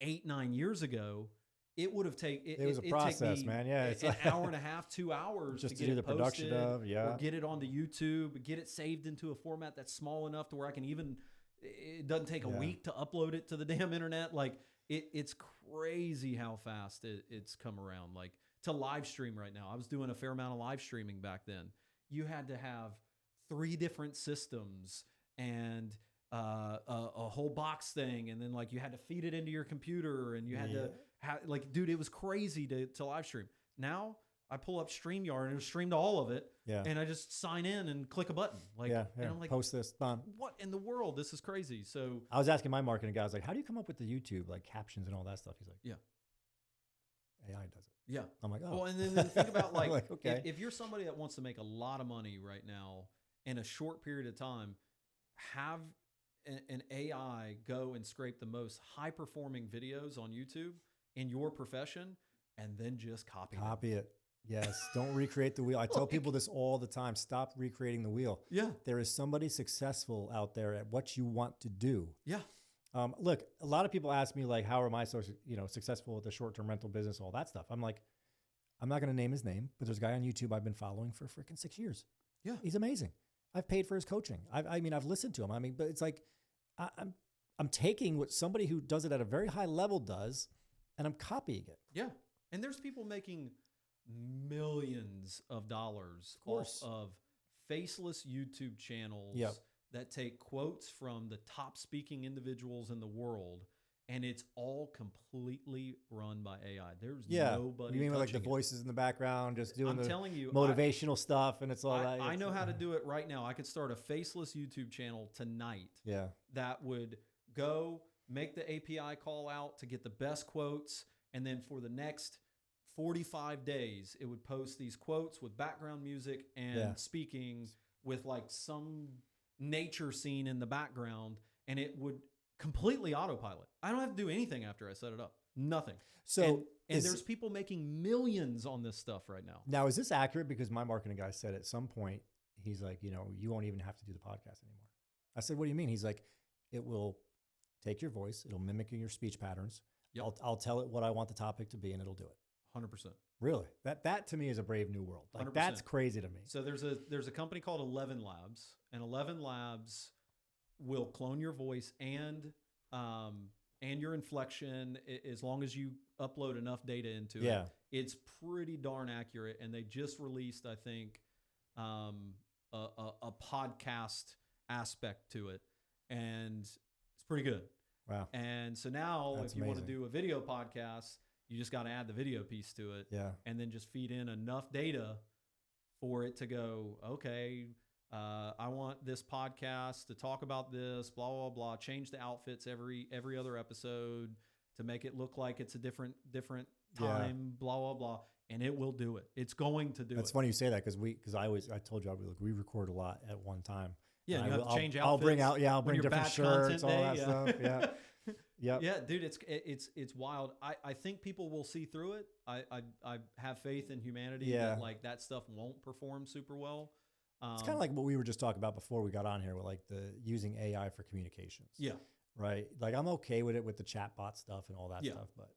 8-9 years ago, it would have taken
it was a process, man. Yeah,
it's an hour and a half, 2 hours
just
to
to
get
do
it
the production
posted,
of,
or get it onto YouTube, get it saved into a format that's small enough to where I can even. It doesn't take a week to upload it to the damn internet. Like it's crazy how fast it's come around. Like to live stream right now, I was doing a fair amount of live streaming back then. You had to have 3 different systems and a whole box thing, and then like you had to feed it into your computer, and you had to have like, dude, it was crazy to live stream. Now I pull up StreamYard and it streamed all of it, and I just sign in and click a button, like, and I'm like,
post this, done.
What in the world? This is crazy. So
I was asking my marketing guy, I was like, how do you come up with the YouTube like captions and all that stuff? He's like, AI does it.
Yeah.
I'm like, oh.
Well, and then think about like,
like okay.
if you're somebody that wants to make a lot of money right now in a short period of time, have an AI go and scrape the most high performing videos on YouTube in your profession, and then just copy
it. Yes. Don't recreate the wheel. I tell people this all the time. Stop recreating the wheel.
Yeah.
There is somebody successful out there at what you want to do.
Yeah.
Look, a lot of people ask me like, how am I so successful with the short-term rental business, all that stuff. I'm like, I'm not going to name his name, but there's a guy on YouTube I've been following for freaking 6 years.
Yeah.
He's amazing. I've paid for his coaching. I've listened to him. But it's like, I'm taking what somebody who does it at a very high level does, and I'm copying it.
Yeah. And there's people making millions of dollars off of faceless YouTube channels that take quotes from the top speaking individuals in the world, and it's all completely run by AI. There's nobody.
You mean like the
it.
voices in the background, just doing
telling you,
motivational stuff, and it's all that.
I know how to do it right now. I could start a faceless YouTube channel tonight.
Yeah.
That would go make the API call out to get the best quotes, and then for the next 45 days, it would post these quotes with background music and speaking with like some nature scene in the background, and it would completely autopilot. I don't have to do anything after I set it up. Nothing.
So,
and there's people making millions on this stuff right now.
Now, is this accurate? Because my marketing guy said at some point, he's like, you won't even have to do the podcast anymore. I said, what do you mean? He's like, it will take your voice. It'll mimic your speech patterns. Yep. I'll tell it what I want the topic to be, and it'll do it.
100%.
Really? That to me is a brave new world. Like
100%.
That's crazy to me.
So there's a company called 11 Labs, and 11 Labs will clone your voice and your inflection as long as you upload enough data into it. It's pretty darn accurate, and they just released, I think, a podcast aspect to it, and it's pretty good.
Wow.
And so now if you want to do a video podcast, you just got to add the video piece to it.
Yeah.
And then just feed in enough data for it to go, okay, I want this podcast to talk about this, blah, blah, blah. Change the outfits every other episode to make it look like it's a different time, blah, blah, blah. And it will do it. It's going to do it.
That's funny you say that because I told you we record a lot at one time.
Yeah, you have to change outfits.
I'll bring different shirts, all that stuff. Yeah. Yep.
Yeah, dude, it's wild. I think people will see through it. I have faith in humanity that like that stuff won't perform super well.
It's kind of like what we were just talking about before we got on here with like the using AI for communications.
Yeah.
Right. Like I'm okay with it with the chatbot stuff and all that stuff, but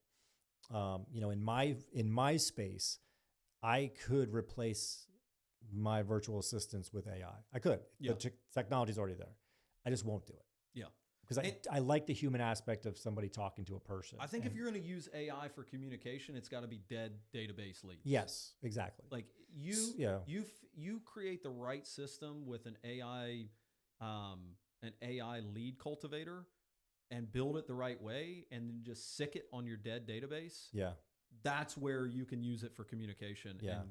you know, in my space, I could replace my virtual assistants with AI. I could.
Yeah.
The technology's already there. I just won't do it.
Yeah.
Because I like the human aspect of somebody talking to a person.
I think if you're going to use AI for communication, it's got to be dead database leads.
Yes, exactly.
Like you create the right system with an AI lead cultivator and build it the right way, and then just sick it on your dead database.
Yeah,
that's where you can use it for communication.
Yeah.
And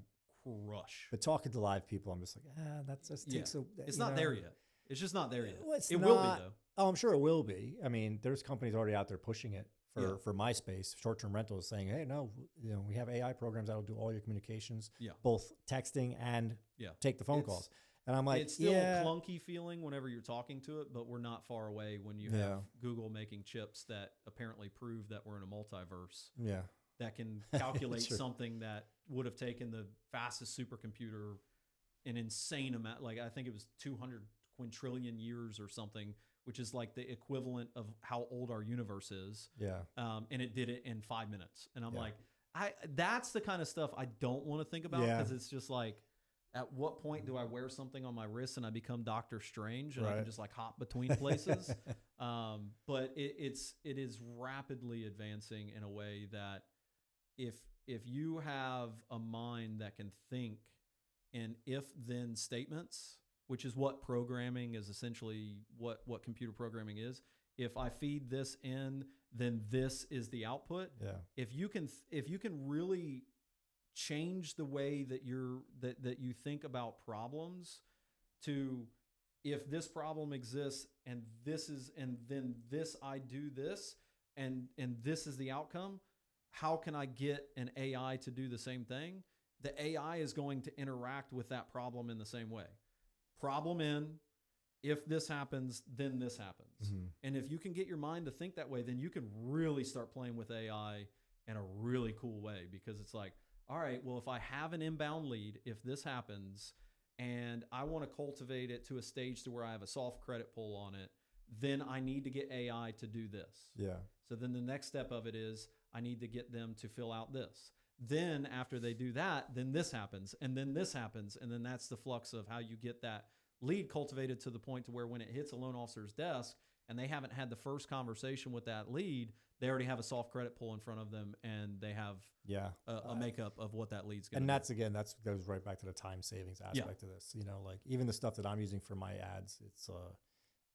crush.
But talking to live people, I'm just like, that just takes a.
It's not there yet. It's just not there yet.
Well,
it will be though.
Oh, I'm sure it will be. I mean, there's companies already out there pushing it for MySpace, short-term rentals, saying, hey, no, you know, we have AI programs that will do all your communications, both texting and take the phone calls. And I'm like,
it's still clunky feeling whenever you're talking to it, but we're not far away when you have Google making chips that apparently prove that we're in a multiverse.
Yeah.
That can calculate something that would have taken the fastest supercomputer an insane amount. Like I think it was 200 quintillion years or something, which is like the equivalent of how old our universe is.
Yeah.
And it did it in 5 minutes. And I'm like, that's the kind of stuff I don't want to think about because it's just like, at what point do I wear something on my wrist and I become Doctor Strange and I can just like hop between places? But it is rapidly advancing in a way that if you have a mind that can think in if-then statements, which is what programming is essentially what computer programming is. If I feed this in, then this is the output.
Yeah.
If you can really change the way that you think about problems to if this problem exists and then this I do this and this is the outcome, how can I get an AI to do the same thing? The AI is going to interact with that problem in the same way. Problem in, if this happens, then this happens. Mm-hmm. And if you can get your mind to think that way, then you can really start playing with AI in a really cool way because it's like, all right, well, if I have an inbound lead, if this happens and I want to cultivate it to a stage to where I have a soft credit pull on it, then I need to get AI to do this.
Yeah.
So then the next step of it is I need to get them to fill out this. Then after they do that, then this happens, and then this happens, and then that's the flux of how you get that lead cultivated to the point to where when it hits a loan officer's desk and they haven't had the first conversation with that lead, they already have a soft credit pull in front of them, and they have a makeup of what that lead's going to be.
And that goes right back to the time savings aspect of this. You know, like even the stuff that I'm using for my ads,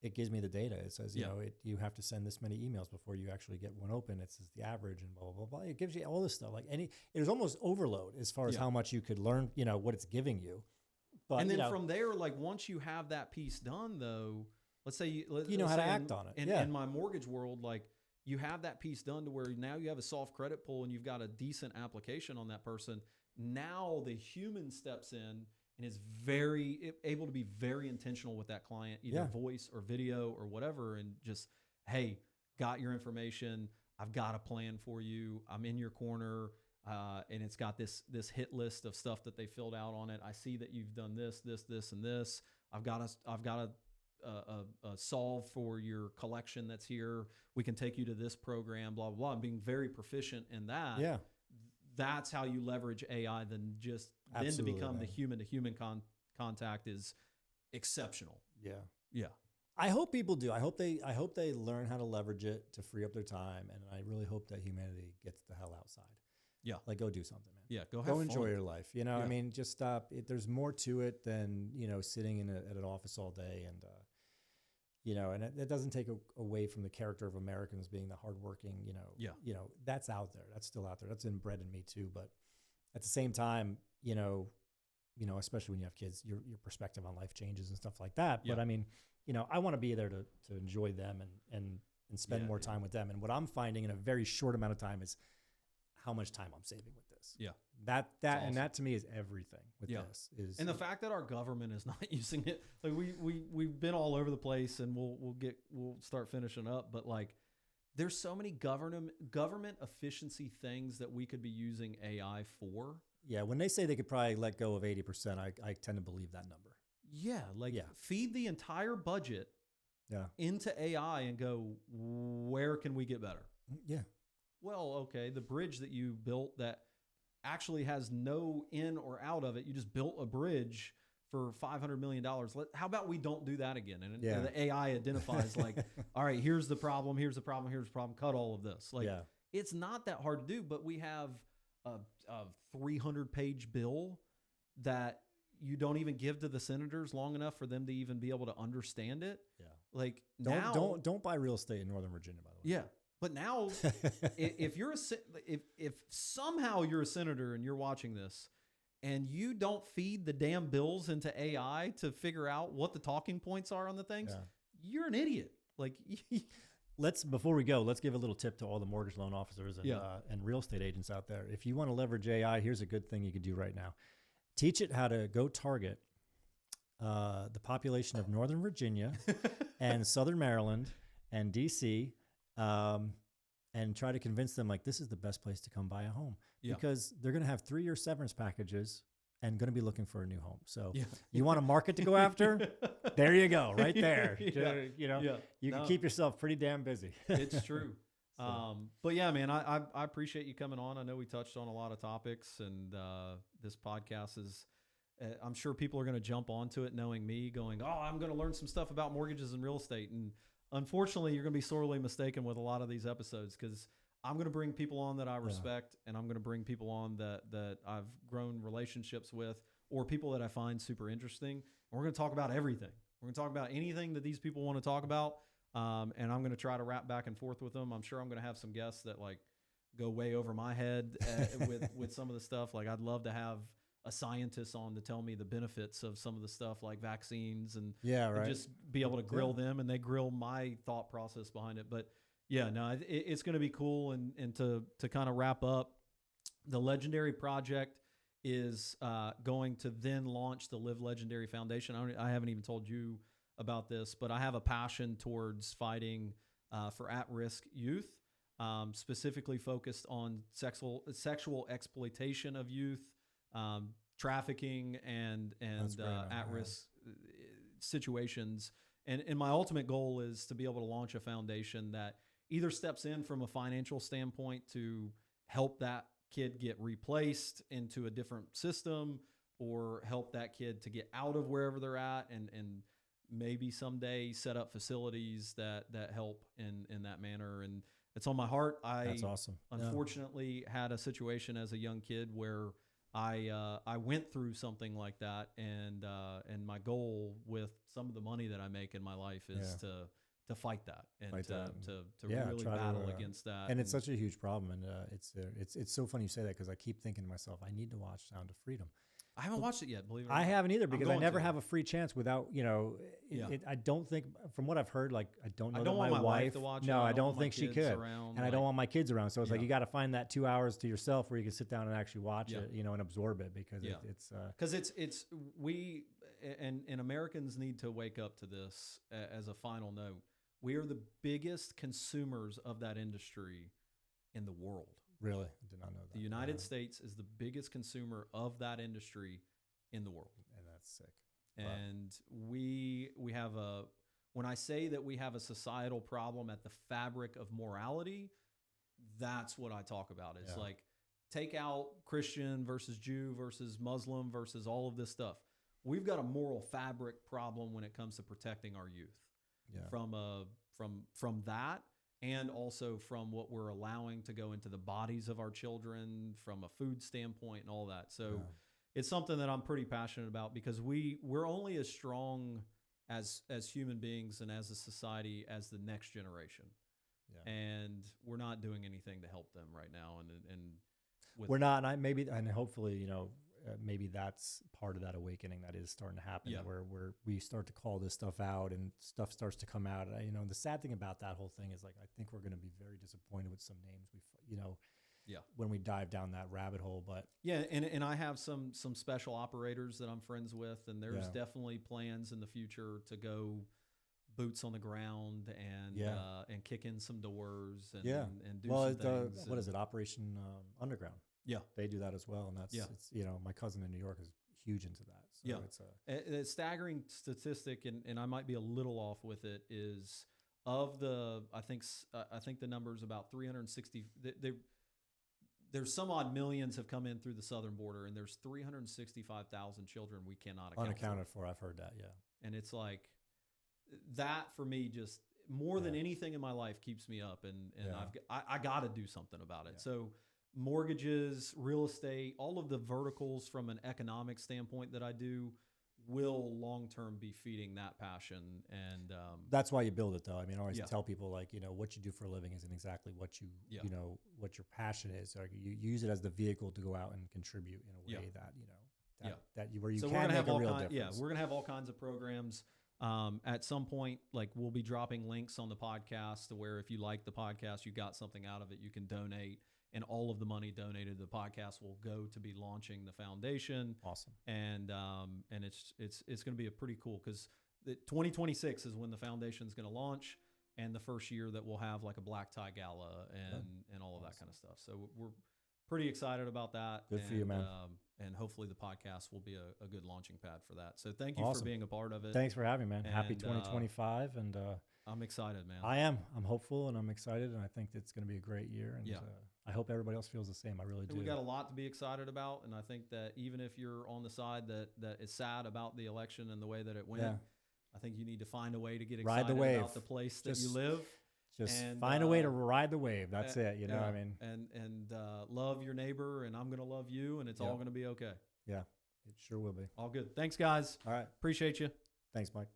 it gives me the data. It says, you know, you have to send this many emails before you actually get one open. It says the average and blah, blah, blah. It gives you all this stuff. Like it was almost overload as far as how much you could learn, you know, what it's giving you. But,
and then from there, like once you have that piece done though, let's say
you know how to act on it.
In my mortgage world, like you have that piece done to where now you have a soft credit pull and you've got a decent application on that person. Now the human steps in and is able to be very intentional with that client, either voice or video or whatever, and just, hey, got your information. I've got a plan for you. I'm in your corner, and it's got this hit list of stuff that they filled out on it. I see that you've done this, and this. I've got a solve for your collection that's here. We can take you to this program, blah, blah, blah. I'm being very proficient in that.
Yeah.
That's how you leverage AI then to become the human-to-human contact is exceptional.
Yeah.
Yeah.
I hope people do. I hope they learn how to leverage it to free up their time. And I really hope that humanity gets the hell outside.
Yeah.
Like go do something, man.
Yeah.
Go enjoy your life. You know, I mean, just stop. There's more to it than, you know, sitting at an office all day and, you know, and it doesn't take away from the character of Americans being the hardworking, you know, that's out there. That's still out there. That's inbred in me too. But at the same time, you know, especially when you have kids, your perspective on life changes and stuff like that. Yeah. But I mean, you know, I want to be there to enjoy them and spend more time with them. And what I'm finding in a very short amount of time is how much time I'm saving with this.
Yeah.
That
awesome.
And that to me is everything with this.
And the fact that our government is not using it, like we've been all over the place, and we'll start finishing up, but like there's so many government efficiency things that we could be using AI for.
Yeah, when they say they could probably let go of 80%, I tend to believe that number.
Yeah, feed the entire budget into AI and go, where can we get better?
Yeah.
Well, okay, the bridge that you built that actually has no in or out of it, you just built a bridge for $500 million. How about we don't do that again? And the AI identifies like, all right, here's the problem, here's the problem, here's the problem, cut all of this. Like, it's not that hard to do, but we have a 300-page bill that you don't even give to the senators long enough for them to even be able to understand it. Yeah. Like
don't buy real estate in Northern Virginia, by the way.
Yeah. But now if you're if somehow you're a senator and you're watching this and you don't feed the damn bills into AI to figure out what the talking points are on the things, you're an idiot. Like
before we go, let's give a little tip to all the mortgage loan officers and real estate agents out there. If you want to leverage AI, here's a good thing you could do right now. Teach it how to go target the population of Northern Virginia and Southern Maryland and DC, and try to convince them like this is the best place to come buy a home because they're going to have 3-year severance packages and going to be looking for a new home. So you want a market to go after? There you go, right there. You can keep yourself pretty damn busy.
It's true. But yeah, man, I appreciate you coming on. I know we touched on a lot of topics, and this podcast is, I'm sure people are going to jump onto it knowing me going, oh, I'm going to learn some stuff about mortgages and real estate. And unfortunately, you're going to be sorely mistaken with a lot of these episodes because I'm going to bring people on that I respect, and I'm going to bring people on that I've grown relationships with, or people that I find super interesting. And we're going to talk about everything. We're going to talk about anything that these people want to talk about. And I'm going to try to wrap back and forth with them. I'm sure I'm going to have some guests that like go way over my head with some of the stuff. Like I'd love to have a scientist on to tell me the benefits of some of the stuff like vaccines and just be able to grill them, and they grill my thought process behind it. But yeah, no, it's going to be cool. And to kind of wrap up, the Legendary Project is going to then launch the Live Legendary Foundation. I haven't even told you about this, but I have a passion towards fighting for at-risk youth, specifically focused on sexual exploitation of youth, trafficking, and at-risk situations. And my ultimate goal is to be able to launch a foundation that either steps in from a financial standpoint to help that kid get replaced into a different system, or help that kid to get out of wherever they're at, and maybe someday set up facilities that help in that manner. And it's on my heart.
That's awesome.
Unfortunately had a situation as a young kid where I went through something like that, and my goal with some of the money that I make in my life is to fight that and to really battle against that.
And it's such a huge problem, and it's so funny you say that, because I keep thinking to myself, I need to watch Sound of Freedom.
I haven't watched it yet, believe it or not.
I haven't either, because I never have a free chance without, I don't think, from what I've heard, like, I don't want my wife to watch it. No, I don't think she could. And I don't want my kids around. So it's like, you got to find that 2 hours to yourself where you can sit down and actually watch it, and absorb it, because and Americans need to wake up to this as a final note. We are the biggest consumers of that industry in the world. Really? I did not know that. The United States is the biggest consumer of that industry in the world. And that's sick. And we have when I say that we have a societal problem at the fabric of morality, that's what I talk about. It's like, take out Christian versus Jew versus Muslim versus all of this stuff. We've got a moral fabric problem when it comes to protecting our youth from that. And also from what we're allowing to go into the bodies of our children from a food standpoint and all that. So it's something that I'm pretty passionate about, because we're only as strong as human beings and as a society as the next generation. Yeah. And we're not doing anything to help them right now. And we're not. And hopefully, maybe that's part of that awakening that is starting to happen, where we start to call this stuff out and stuff starts to come out. The sad thing about that whole thing is, like, I think we're going to be very disappointed with some names when we dive down that rabbit hole. But
yeah, and I have some special operators that I'm friends with, and there's definitely plans in the future to go boots on the ground and kick in some doors and do some things.
What is it? Operation Underground.
Yeah,
they do that as well, and that's it's, you know, my cousin in New York is huge into that. So it's
a staggering statistic, and I might be a little off with it. Is of the I think the number is about 360. There's some odd millions have come in through the southern border, and there's 365,000 children we cannot
unaccounted for. I've heard that,
and it's like that for me just more than anything in my life keeps me up, and I got to do something about it. So mortgages, real estate, all of the verticals from an economic standpoint that I do will long-term be feeding that passion. And
that's why you build it, though. I mean, I always tell people, like, you know, what you do for a living isn't exactly what you, you know, what your passion is. Like, you use it as the vehicle to go out and contribute in a way that, you know, where you can make a real difference.
Yeah, we're going to have all kinds of programs. At some point, like, we'll be dropping links on the podcast to where if you like the podcast, you got something out of it, you can donate. And all of the money donated to the podcast will go to be launching the foundation.
Awesome.
And it's going to be a pretty cool, because 2026 is when the foundation is going to launch, and the first year that we'll have like a black tie gala and all of that kind of stuff. So we're pretty excited about that.
Good for you, man.
And hopefully the podcast will be a good launching pad for that. So thank you for being a part of it.
Thanks for having me, man. Happy 2025. And
I'm excited, man.
I am. I'm hopeful and I'm excited, and I think it's going to be a great year. And I hope everybody else feels the same. I really do.
We got a lot to be excited about, and I think that even if you're on the side that is sad about the election and the way that it went, I think you need to find a way to get excited about the place that you live.
Just find a way to ride the wave. That's it. You know what I mean?
And love your neighbor, and I'm going to love you, and it's all going to be okay.
Yeah, it sure will be.
All good. Thanks, guys.
All right.
Appreciate you.
Thanks, Mike.